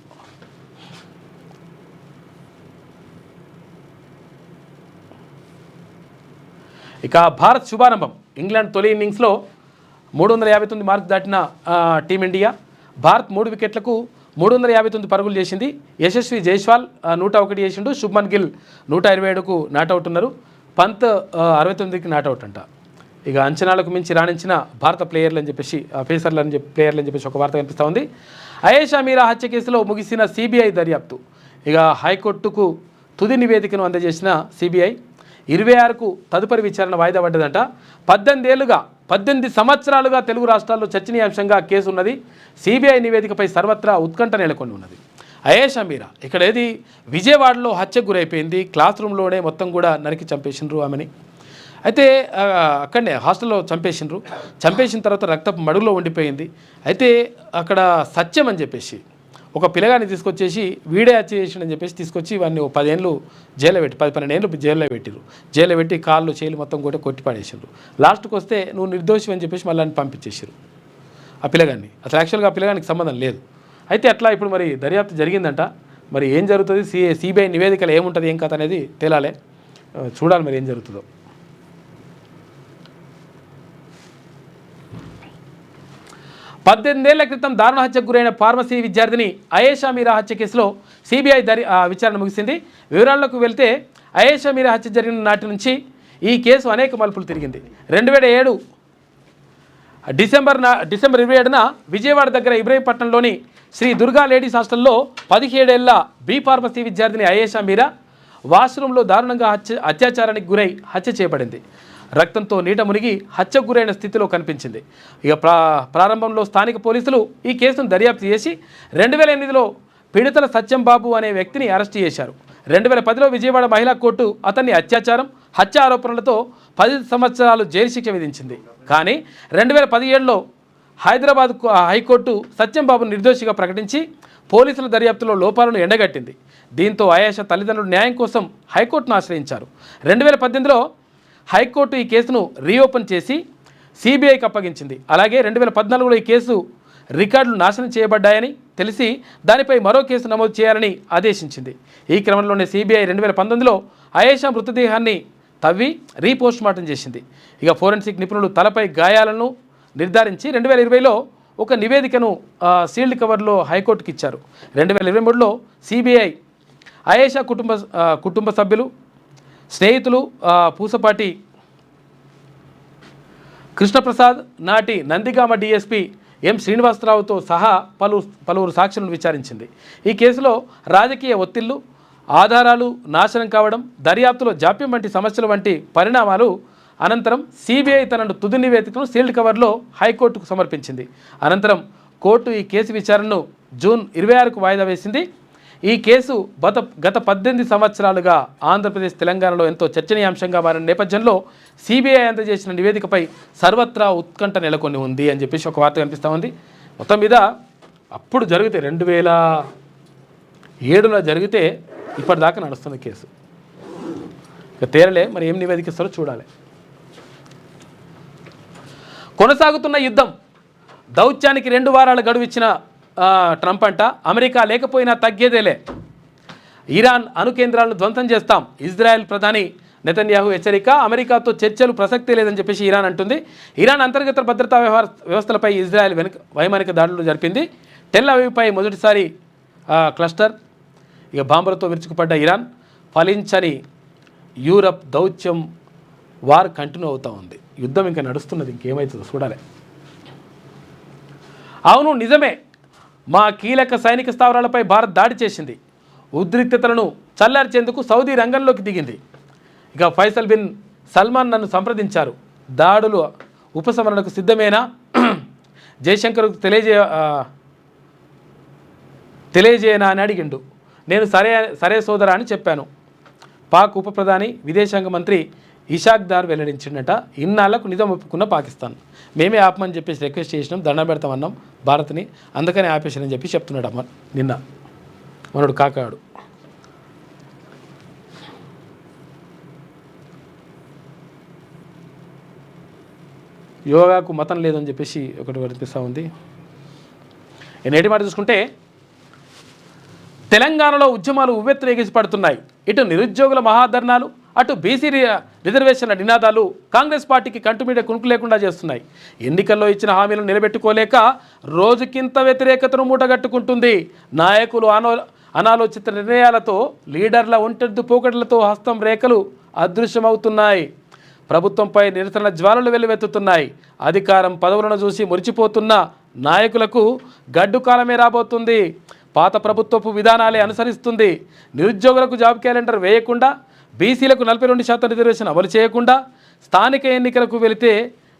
ఇక భారత్ శుభారంభం. ఇంగ్లాండ్ తొలి ఇన్నింగ్స్లో 359 మార్క్స్ దాటిన టీమిండియా. భారత్ 3 వికెట్లకు 359 పరుగులు చేసింది. యశస్వి జైస్వాల్ 101 చేసిండు. శుభ్మన్ గిల్ 127కు నాట్అవుట్ ఉన్నారు. పంత్ 69కి నాట్అవుట్ అంట. ఇక అంచనాలకు మించి రాణించిన భారత ప్లేయర్లు అని చెప్పేసి ప్లేయర్లు అని చెప్పేసి ఒక వార్త కనిపిస్తూ ఉంది. అయేషా మీరా హత్య కేసులో ముగిసిన సిబిఐ దర్యాప్తు. ఇక హైకోర్టుకు తుది నివేదికను అందజేసిన సిబిఐ 26కు తదుపరి విచారణ వాయిదా పడ్డదంట. 18 సంవత్సరాలుగా తెలుగు రాష్ట్రాల్లో చర్చనీయాంశంగా కేసు ఉన్నది. సిబిఐ నివేదికపై సర్వత్రా ఉత్కంఠ నెలకొని ఉన్నది. అయేషా మీరా ఇక్కడ ఏది విజయవాడలో హత్యకు గురైపోయింది. క్లాస్ రూమ్లోనే మొత్తం కూడా నరికి చంపేసిండ్రు ఆమెని. అయితే అక్కడనే హాస్టల్లో చంపేసిన తర్వాత రక్తపు మడుగులో ఉండిపోయింది. అయితే అక్కడ సత్యం అని చెప్పేసి ఒక పిల్లగాన్ని తీసుకొచ్చేసి వీడే హత్య చేసిండని చెప్పేసి తీసుకొచ్చి వాడిని 10 ఏళ్ళు జైల్లో పెట్టి 10-12 ఏళ్ళు జైల్లో పెట్టి కాళ్ళు చేతులు మొత్తం కూడా కొట్టి పడేసిండ్రు. లాస్ట్కి వస్తే నువ్వు నిర్దోషి అని చెప్పేసి మళ్ళీ పంపించేసారు ఆ పిల్లగాన్ని. అసలు యాక్చువల్గా ఆ పిల్లగానికి సంబంధం లేదు. అయితే అట్లా ఇప్పుడు మరి దర్యాప్తు జరిగిందంట. మరి ఏం జరుగుతుంది, సిబిఐ నివేదికలు ఏముంటుంది, ఏం కథ అనేది తేలాలి. చూడాలి మరి ఏం జరుగుతుందో. పద్దెనిమిదేళ్ల క్రితం దారుణ హత్యకు గురైన ఫార్మసీ విద్యార్థిని అయేషా మీరా హత్య కేసులో సిబిఐ విచారణ ముగిసింది. వివరాల్లోకి వెళ్తే అయేషా మీరా హత్య జరిగిన నాటి నుంచి ఈ కేసు అనేక మలుపులు తిరిగింది. 2007 డిసెంబర్ 27న విజయవాడ దగ్గర ఇబ్రహీంపట్నంలోని శ్రీ దుర్గా లేడీస్ హాస్టల్లో 17 ఏళ్ల బి ఫార్మసీ విద్యార్థిని అయేషా మీరా వాష్రూమ్లో దారుణంగా అత్యాచారానికి గురై హత్య చేయబడింది. రక్తంతో నీట మునిగి హత్యకు గురైన స్థితిలో కనిపించింది. ఇక ప్రారంభంలో స్థానిక పోలీసులు ఈ కేసును దర్యాప్తు చేసి 2008లో పీడితుల సత్యం బాబు అనే వ్యక్తిని అరెస్ట్ చేశారు. 2010లో విజయవాడ మహిళా కోర్టు అతన్ని హత్య ఆరోపణలతో 10 సంవత్సరాలు జైలు శిక్ష విధించింది. కానీ 2017లో హైదరాబాద్ హైకోర్టు సత్యం బాబును నిర్దోషిగా ప్రకటించి పోలీసుల దర్యాప్తులో లోపాలను ఎండగట్టింది. దీంతో అయేషా తల్లిదండ్రులు న్యాయం కోసం హైకోర్టును ఆశ్రయించారు. 2018లో హైకోర్టు ఈ కేసును రీఓపెన్ చేసి సిబిఐకి అప్పగించింది. అలాగే 2014లో ఈ కేసు రికార్డులు నాశనం చేయబడ్డాయని తెలిసి దానిపై మరో కేసు నమోదు చేయాలని ఆదేశించింది. ఈ క్రమంలోనే సిబిఐ 2019లో అయేషా మృతదేహాన్ని తవ్వి రీపోస్ట్మార్టం చేసింది. ఇక ఫోరెన్సిక్ నిపుణులు తలపై గాయాలను నిర్ధారించి 2020లో ఒక నివేదికను సీల్డ్ కవర్లో హైకోర్టుకి ఇచ్చారు. 2023లో సిబిఐ అయేషా కుటుంబ సభ్యులు, స్నేహితులు పూసపాటి కృష్ణప్రసాద్, నాటి నందిగామ డిఎస్పీ ఎం శ్రీనివాసరావుతో సహా పలువురు సాక్షులను విచారించింది. ఈ కేసులో రాజకీయ ఒత్తిళ్లు, ఆధారాలు నాశనం కావడం, దర్యాప్తులో జాప్యం వంటి సమస్యల వంటి పరిణామాలు అనంతరం సిబిఐ తన తుది నివేదికను సీల్డ్ కవర్లో హైకోర్టుకు సమర్పించింది. అనంతరం కోర్టు ఈ కేసు విచారణను జూన్ 26కు వాయిదా వేసింది. ఈ కేసు గత 18 సంవత్సరాలుగా ఆంధ్రప్రదేశ్, తెలంగాణలో ఎంతో చర్చనీయాంశంగా మారిన నేపథ్యంలో సిబిఐ అందజేసిన నివేదికపై సర్వత్రా ఉత్కంఠ నెలకొని ఉంది అని చెప్పేసి ఒక వార్త కనిపిస్తూ ఉంది. మొత్తం మీద అప్పుడు జరిగితే 2007లో జరిగితే ఇప్పటిదాకా నడుస్తుంది కేసు. ఇక తేరలే, మరి ఏం నివేదికిస్తారో చూడాలి. కొనసాగుతున్న యుద్ధం, దౌత్యానికి 2 వారాల గడువు ఇచ్చిన ట్రంప్ అంట. అమెరికా లేకపోయినా తగ్గేదేలే, ఇరాన్ అణు కేంద్రాలను ధ్వంసం చేస్తాం, ఇజ్రాయెల్ ప్రధాని నెతన్యాహు హెచ్చరిక. అమెరికాతో చర్చలు ప్రసక్తే లేదని చెప్పేసి ఇరాన్ అంటుంది. ఇరాన్ అంతర్గత భద్రతా వ్యవస్థలపై ఇజ్రాయెల్ వైమానిక దాడులు జరిపింది. టెల్ అవీవ్పై మొదటిసారి క్లస్టర్. ఇక బాంబులతో విరుచుకుపడ్డ ఇరాన్, ఫలించని యూరప్ దౌత్యం, వార్ కంటిన్యూ అవుతూ ఉంది. యుద్ధం ఇంకా నడుస్తున్నది, ఇంకేమవుతుందో చూడాలి. అవును నిజమే, మా కీలక సైనిక స్థావరాలపై భారత్ దాడి చేసింది. ఉద్రిక్తతలను చల్లార్చేందుకు సౌదీ రంగంలోకి దిగింది. ఇక ఫైసల్ బిన్ సల్మాన్ నన్ను సంప్రదించారు. దాడులు ఉపశమనకు సిద్ధమేనా, జయశంకర్కు తెలియజేయనా అని అడిగిండు. నేను సరే సోదరా అని చెప్పాను. పాక్ ఉప ప్రధాని విదేశాంగ మంత్రి ఇషాక్ దార్ వెల్లడించిండట. ఇన్నాళ్లకు నిజం ఒప్పుకున్న పాకిస్తాన్. మేమే ఆపమని చెప్పేసి రిక్వెస్ట్ చేసినాం, దండం పెడతామన్నాం భారత్ని, అందుకని ఆపేసానని చెప్పి చెప్తున్నాడు అమ్మ నిన్న మనోడు కాకాడు. యోగాకు మతం లేదని చెప్పేసి ఒకటి వర్తిస్తూ ఉంది. నేటి మాట చూసుకుంటే తెలంగాణలో ఉద్యమాలు ఉవ్వెత్తున పడుతున్నాయి. ఇటు నిరుద్యోగుల మహాధర్నాలు, అటు బీసీ రిజర్వేషన్ల నినాదాలు కాంగ్రెస్ పార్టీకి కంటుమీద కునుకు లేకుండా చేస్తున్నాయి. ఎన్నికల్లో ఇచ్చిన హామీలను నిలబెట్టుకోలేక రోజుకింత వ్యతిరేకతను మూటగట్టుకుంటుంది. నాయకులు అనాలోచిత నిర్ణయాలతో, లీడర్ల ఒంటెద్దు పోకడలతో హస్తం రేఖలు అదృశ్యమవుతున్నాయి. ప్రభుత్వంపై నిరసన జ్వాలలు వెల్లువెత్తుతున్నాయి. అధికారం పదవులను చూసి మురిచిపోతున్న నాయకులకు గడ్డు కాలమే రాబోతుంది. పాత ప్రభుత్వపు విధానాలే అనుసరిస్తుంది. నిరుద్యోగులకు జాబ్ క్యాలెండర్ వేయకుండా, బీసీలకు 42% రిజర్వేషన్ అమలు చేయకుండా స్థానిక ఎన్నికలకు వెళితే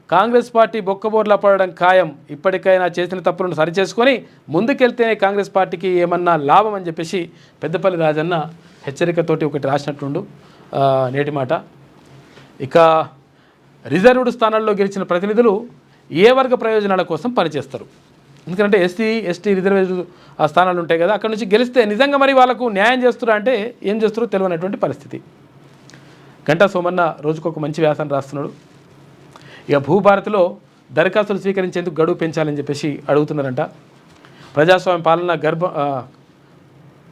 కాంగ్రెస్ పార్టీ బొక్కబోర్లా పడడం ఖాయం. ఇప్పటికైనా చేసిన తప్పులను సరిచేసుకొని ముందుకెళ్తేనే కాంగ్రెస్ పార్టీకి ఏమన్నా లాభం అని చెప్పేసి పెద్దపల్లి రాజన్న హెచ్చరికతోటి ఒకటి రాసినట్లుండు నేటి మాట. ఇక రిజర్వ్డ్ స్థానాల్లో గెలిచిన ప్రతినిధులు ఏ వర్గ ప్రయోజనాల కోసం పనిచేస్తారు. ఎందుకంటే ఎస్సీ ఎస్టీ రిజర్వేషన్ ఆ స్థానాలు ఉంటాయి కదా, అక్కడ నుంచి గెలిస్తే నిజంగా మరి వాళ్ళకు న్యాయం చేస్తారా అంటే ఏం చేస్తారో తెలియనటువంటి పరిస్థితి. గంటా సోమన్న రోజుకొక మంచి వ్యాసాన్ని రాస్తున్నాడు. ఇక భూభారతిలో దరఖాస్తులు స్వీకరించేందుకు గడువు పెంచాలని చెప్పేసి అడుగుతున్నారంట. ప్రజాస్వామ్య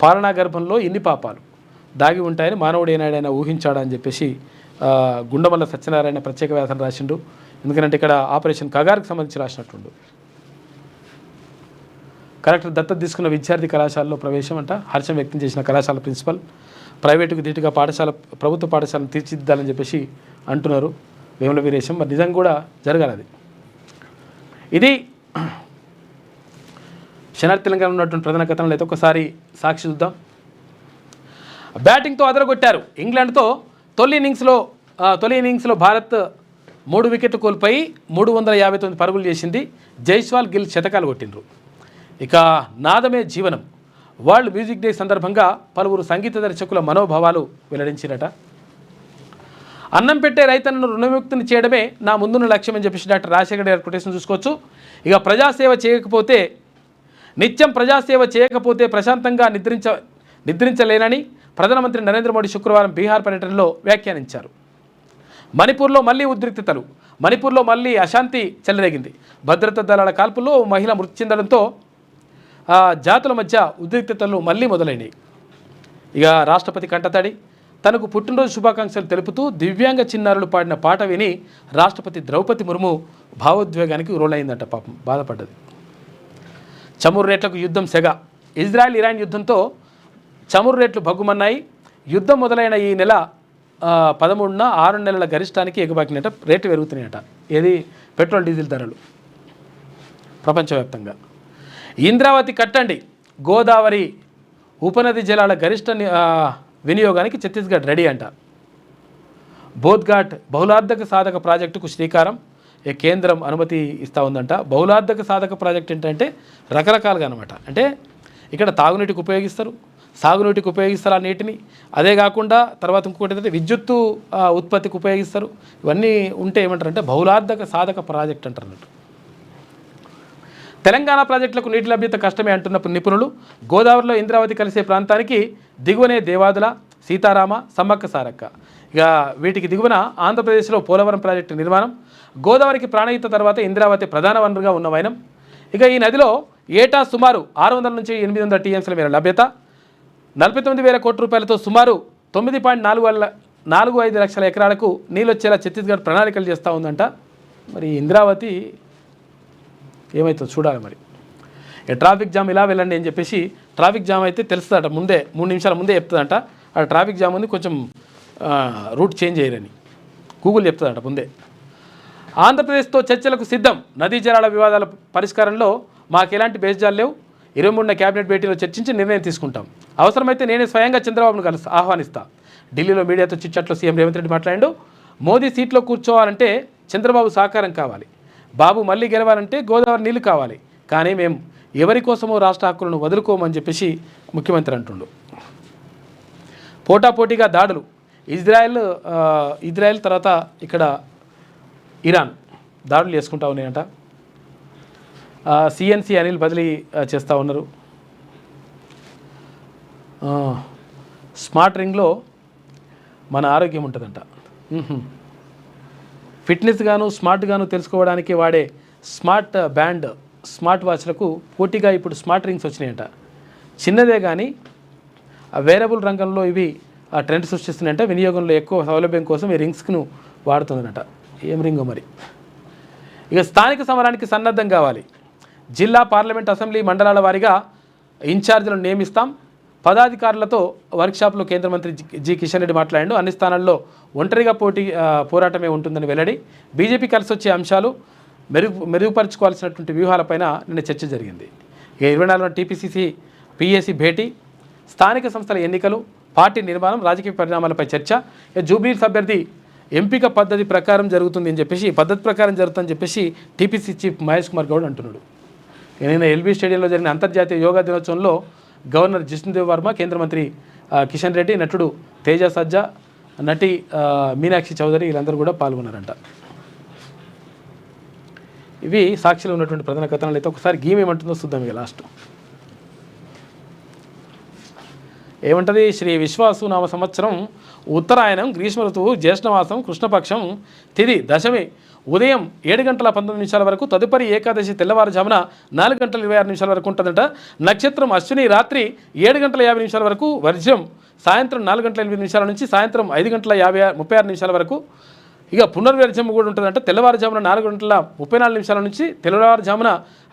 పాలనా గర్భంలో ఇన్ని పాపాలు దాగి ఉంటాయని మానవుడు ఏనాడైనా ఊహించాడని చెప్పేసి గుండమల్ల సత్యనారాయణ ప్రత్యేక వ్యాసం రాసిండు. ఎందుకంటే ఇక్కడ ఆపరేషన్ కగార్కి సంబంధించి రాసినట్టుండు. కలెక్టర్ దత్తత తీసుకున్న విద్యార్థి కళాశాలలో ప్రవేశం అంట. హర్షం వ్యక్తం చేసిన కళాశాల ప్రిన్సిపల్. ప్రైవేటుకు ధీటుగా ప్రభుత్వ పాఠశాలను తీర్చిదిద్దాలని చెప్పేసి అంటున్నారు వేముల వీరేశం. మరి నిజంగా కూడా జరగాలి అది. ఇది శనార్థి తెలంగాణ ఉన్నటువంటి ప్రధాన కథనాలు అయితే ఒకసారి సాక్షి చూద్దాం. బ్యాటింగ్తో అదరగొట్టారు ఇంగ్లాండ్తో. తొలి ఇన్నింగ్స్లో భారత్ 3 వికెట్లు కోల్పోయి 359 పరుగులు చేసింది. జైస్వాల్, గిల్ శతకాలు కొట్టిండ్రు. ఇక నాదమే జీవనం వరల్డ్ మ్యూజిక్ డే సందర్భంగా పలువురు సంగీత దర్శకుల మనోభావాలు వెల్లడించినట. అన్నం పెట్టే రైతన్నను రుణముక్తిని చేయడమే నా ముందున్న లక్ష్యం అని చెప్పేసి డాక్టర్ రాజశేఖర్ గారి కొటేషన్ చూసుకోవచ్చు. ఇక నిత్యం ప్రజాసేవ చేయకపోతే ప్రశాంతంగా నిద్రించలేనని ప్రధానమంత్రి నరేంద్ర మోడీ శుక్రవారం బీహార్ పర్యటనలో వ్యాఖ్యానించారు. మణిపూర్లో మళ్లీ ఉద్రిక్తతలు. మణిపూర్లో మళ్లీ అశాంతి చెలరేగింది. భద్రతా దళాల కాల్పుల్లో మహిళ మృతి చెందడంతో జాతుల మధ్య ఉద్రిక్తతలు మళ్లీ మొదలైనవి. ఇక రాష్ట్రపతి కంటతడి. తనకు పుట్టినరోజు శుభాకాంక్షలు తెలుపుతూ దివ్యాంగ చిన్నారులు పాడిన పాట విని రాష్ట్రపతి ద్రౌపది ముర్ము భావోద్వేగానికి గురవులైందట. పాపం బాధపడ్డది. చమురు రేట్లకు యుద్ధం సెగ. ఇజ్రాయెల్ ఇరాన్ యుద్ధంతో చమురు రేట్లు భగ్గుమన్నాయి. యుద్ధం మొదలైన ఈ నెల 13న 6 నెలల గరిష్టానికి ఎగబాకినట. రేటు పెరుగుతున్నాయట. ఏది పెట్రోల్ డీజిల్ ధరలు ప్రపంచవ్యాప్తంగా. ఇంద్రావతి కట్టండి. గోదావరి ఉపనది జలాల గరిష్ట వినియోగానికి ఛత్తీస్గఢ్ రెడీ అంట. బోధ్ఘాట్ బహుళార్థక సాధక ప్రాజెక్టుకు శ్రీకారం. కేంద్రం అనుమతి ఇస్తూ ఉందంట. బహుళార్థక సాధక ప్రాజెక్ట్ ఏంటంటే రకరకాలుగా అనమాట. అంటే ఇక్కడ తాగునీటికి ఉపయోగిస్తారు, సాగునీటికి ఉపయోగిస్తారు ఆ నీటిని. అదే కాకుండా తర్వాత ఇంకొకటి ఏంటంటే విద్యుత్తు ఉత్పత్తికి ఉపయోగిస్తారు. ఇవన్నీ ఉంటే ఏమంటారంటే బహుళార్థక సాధక ప్రాజెక్ట్ అంటారు అన్నట్టు. తెలంగాణ ప్రాజెక్టులకు నీటి లభ్యత కష్టమే అంటున్న నిపుణులు. గోదావరిలో ఇంద్రావతి కలిసే ప్రాంతానికి దిగువనే దేవాదుల, సీతారామ, సమ్మక్క సారక్క. ఇక వీటికి దిగువన ఆంధ్రప్రదేశ్లో పోలవరం ప్రాజెక్టు నిర్మాణం. గోదావరికి ప్రాణహిత తర్వాత ఇంద్రావతి ప్రధాన వనరుగా ఉన్న వైనం. ఇక ఈ నదిలో ఏటా సుమారు 600 నుంచి 800 టీఎంసీల మేర లభ్యత. 49,000 కోట్ల రూపాయలతో సుమారు 9.45 లక్షల ఎకరాలకు నీళ్ళొచ్చేలా ఛత్తీస్గఢ్ ప్రణాళికలు చేస్తూ ఉందంట. మరి ఇంద్రావతి ఏమవుతుందో చూడాలి. మరి ట్రాఫిక్ జామ్ ఇలా వెళ్ళండి అని చెప్పేసి ట్రాఫిక్ జామ్ అయితే తెలుస్తుందట ముందే, 3 నిమిషాల ముందే చెప్తుందంట. ఆ ట్రాఫిక్ జామ్ ఉంది, కొంచెం రూట్ చేంజ్ చేయరని గూగుల్ చెప్తుందట ముందే. ఆంధ్రప్రదేశ్తో చర్చలకు సిద్ధం. నదీ జలాల వివాదాల పరిష్కారంలో మాకు ఎలాంటి బేస్జాలు లేవు. 23న కేబినెట్ భేటీలో చర్చించి నిర్ణయం తీసుకుంటాం. అవసరమైతే నేనే స్వయంగా చంద్రబాబును ఆహ్వానిస్తా. ఢిల్లీలో మీడియాతో చిట్చాట్లో సీఎం రేవంత్ రెడ్డి మాట్లాడాడు. మోదీ సీట్లో కూర్చోవాలంటే చంద్రబాబు సహకారం కావాలి. బాబు మళ్ళీ గెలవాలంటే గోదావరి నీళ్లు కావాలి. కానీ మేము ఎవరి కోసమో రాష్ట్ర హక్కులను వదులుకోమని చెప్పేసి ముఖ్యమంత్రి అంటుండు. పోటాపోటీగా దాడులు. ఇజ్రాయెల్ తర్వాత ఇక్కడ ఇరాన్ దాడులు చేసుకుంటా ఉన్నాయంట. సిఎన్సి అనిల్ బదిలీ చేస్తూ ఉన్నారు. స్మార్ట్ రింగ్లో మన ఆరోగ్యం ఉంటుందంట. ఫిట్నెస్ గాను స్మార్ట్ గాను తెలుసుకోవడానికి వాడే స్మార్ట్ బ్యాండ్ స్మార్ట్ వాచ్లకు పోటీగా ఇప్పుడు స్మార్ట్ రింగ్స్ వచ్చినాయంట. చిన్నదే కానీ వేరబుల్ రంగంలో ఇవి ట్రెండ్ సృష్టిస్తున్నాయంట. వినియోగంలో ఎక్కువ సౌలభ్యం కోసం ఈ రింగ్స్ను వాడుతుందన్నట. ఏం రింగో మరి. ఇక స్థానిక సమరానికి సన్నద్ధం కావాలి. జిల్లా, పార్లమెంట్, అసెంబ్లీ, మండలాల వారీగా ఇన్ఛార్జీలను నియమిస్తాం. పదాధికారులతో వర్క్షాప్లో కేంద్ర మంత్రి జి కిషన్ రెడ్డి మాట్లాడాడు. అన్ని స్థానాల్లో ఒంటరిగా పోరాటమే ఉంటుందని వెల్లడి. బీజేపీ కలిసి వచ్చే అంశాలు మెరుగుపరుచుకోవాల్సినటువంటి వ్యూహాలపైన నిన్న చర్చ జరిగింది. ఇక 24న టీపీసీసీ పీఏసీ భేటీ, స్థానిక సంస్థల ఎన్నికలు, పార్టీ నిర్మాణం, రాజకీయ పరిణామాలపై చర్చ. జూబ్లీహిల్స్ అభ్యర్థి ఎంపిక పద్ధతి ప్రకారం జరుగుతుంది అని చెప్పేసి, పద్ధతి ప్రకారం జరుగుతుందని చెప్పేసి టీపీసీ చీఫ్ మహేష్ కుమార్ గౌడ్ అంటున్నాడు. నిన్న ఎల్బీ స్టేడియంలో జరిగిన అంతర్జాతీయ యోగా దినోత్సవంలో గవర్నర్ జిష్ణుదేవ్ వర్మ, కేంద్ర మంత్రి కిషన్ రెడ్డి, నటుడు తేజ సజ్జా, నటి మీనాక్షి చౌదరి వీళ్ళందరూ కూడా పాల్గొన్నారంట. ఇవి సాక్షిలో ఉన్నటువంటి ప్రధాన కథనాలు. అయితే ఒకసారి గీమ్ ఏమంటుందో చూద్దాం. ఇక లాస్ట్ ఏమంటది? శ్రీ విశ్వాసు నామ సంవత్సరం ఉత్తరాయణం, గ్రీష్మ ఋతువు, జ్యేష్ఠమాసం, కృష్ణపక్షం, తిథి దశమి ఉదయం 7:19 వరకు, తదుపరి ఏకాదశి తెల్లవారుజామున 4:26 వరకు ఉంటుందంట. నక్షత్రం అశ్విని రాత్రి 7:50 వరకు, వర్జ్యం సాయంత్రం 4:08 నుంచి సాయంత్రం 5:36 వరకు. ఇక పునర్వర్జ్యం కూడా ఉంటుందంట. తెల్లవారుజామున 4:34 నుంచి తెల్లవారుజామున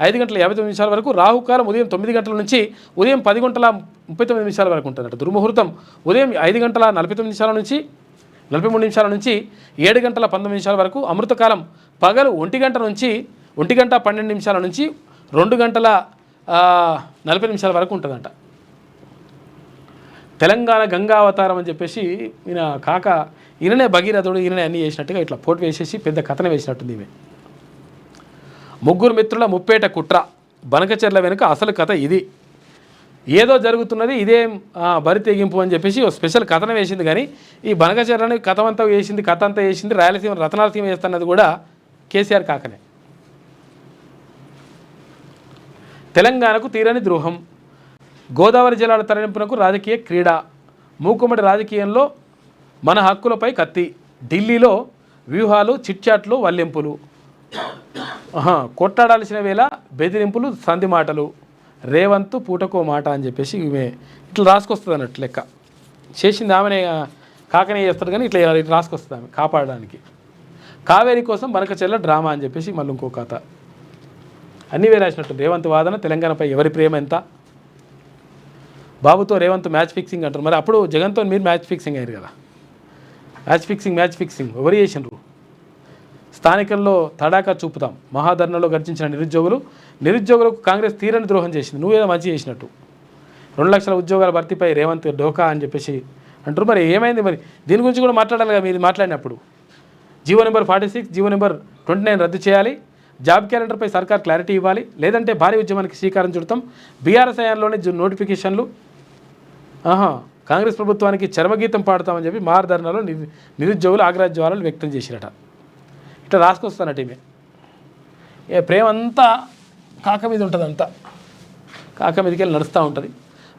5:59 వరకు. రాహుకాలం ఉదయం 9 గంటల నుంచి ఉదయం 10:39 వరకు ఉంటుందంట. దుర్ముహూర్తం ఉదయం 5:49 నుంచి 43 నుంచి 7:19 వరకు. అమృతకాలం పగలు 1 గంట నుంచి 1:12 నుంచి 2:40 వరకు ఉంటుందంట. తెలంగాణ గంగా అవతారం అని చెప్పేసి ఈయన కాక ఈయననే భగీరథుడు, ఈయననే అన్నీ చేసినట్టుగా ఇట్లా పోటు వేసేసి పెద్ద కథన వేసినట్టుంది ఈమె. ముగ్గురు మిత్రుల ముప్పేట కుట్ర, బనకచెర్ల వెనుక అసలు కథ ఇది. ఏదో జరుగుతున్నది, ఇదేం బరి తెగింపు అని చెప్పేసి ఒక స్పెషల్ కథన వేసింది. కానీ ఈ బనకచెర్లని కథ అంతా వేసింది రాయలసీమ రతనాలసీమ వేస్తున్నది కూడా కేసీఆర్ కాకనే. తెలంగాణకు తీరని ద్రోహం, గోదావరి జలాల తరలింపునకు రాజకీయ క్రీడ, మూకుమ్మడి రాజకీయంలో మన హక్కులపై కత్తి, ఢిల్లీలో వ్యూహాలు, చిట్చాట్లు, వల్లెంపులు, కొట్టాడాల్సిన వేళ బెదిరింపులు, సంధి మాటలు, రేవంత్ పూటకో మాట అని చెప్పేసి ఇవే ఇట్లా రాసుకొస్తుంది అన్నట్టు లెక్క. చేసింది ఆమెనే కాకనే చేస్తాడు కానీ ఇట్లా రాసుకొస్తుంది ఆమె కాపాడడానికి. కావేరీ కోసం బనకచెర్ల డ్రామా అని చెప్పేసి మళ్ళీ ఇంకో కథ. అన్నీ రాసినట్టు. రేవంత్ వాదన, తెలంగాణపై ఎవరి ప్రేమ ఎంత, బాబుతో రేవంత్ మ్యాచ్ ఫిక్సింగ్ అంటారు. మరి అప్పుడు జగన్తో మీరు మ్యాచ్ ఫిక్సింగ్ అయ్యారు కదా. మ్యాచ్ ఫిక్సింగ్ ఎవరు చేసినారు? స్థానికంలో తడాకా చూపుతాం, మహాధర్నలో గర్జించిన నిరుద్యోగులకు కాంగ్రెస్ తీరని ద్రోహం చేసింది. నువ్వేదో మంచి చేసినట్టు. 2 లక్షల ఉద్యోగాల భర్తీపై రేవంత్ డోకా అని చెప్పేసి అంటారు. మరి ఏమైంది? మరి దీని గురించి కూడా మాట్లాడాలి కదా మీరు మాట్లాడినప్పుడు. జీవో నెంబర్ 46, జీవో నెంబర్ 29 రద్దు చేయాలి. జాబ్ క్యాలెండర్పై సర్కార్ క్లారిటీ ఇవ్వాలి, లేదంటే భారీ ఉద్యమానికి శ్రీకారం చుడతాం. బీఆర్ఎస్ హయాంలోనే నోటిఫికేషన్లు, కాంగ్రెస్ ప్రభుత్వానికి చరమగీతం పాడతామని చెప్పి మహాధర్నాలో నిరుద్యోగులు ఆగ్రహజ్వాలను వ్యక్తం చేసిరట. ఇట్లా రాసుకొస్తానట ఈమె. ప్రేమ అంతా కాక మీద ఉంటుంది, అంతా కాక మీదకి వెళ్ళి నడుస్తూ ఉంటుంది.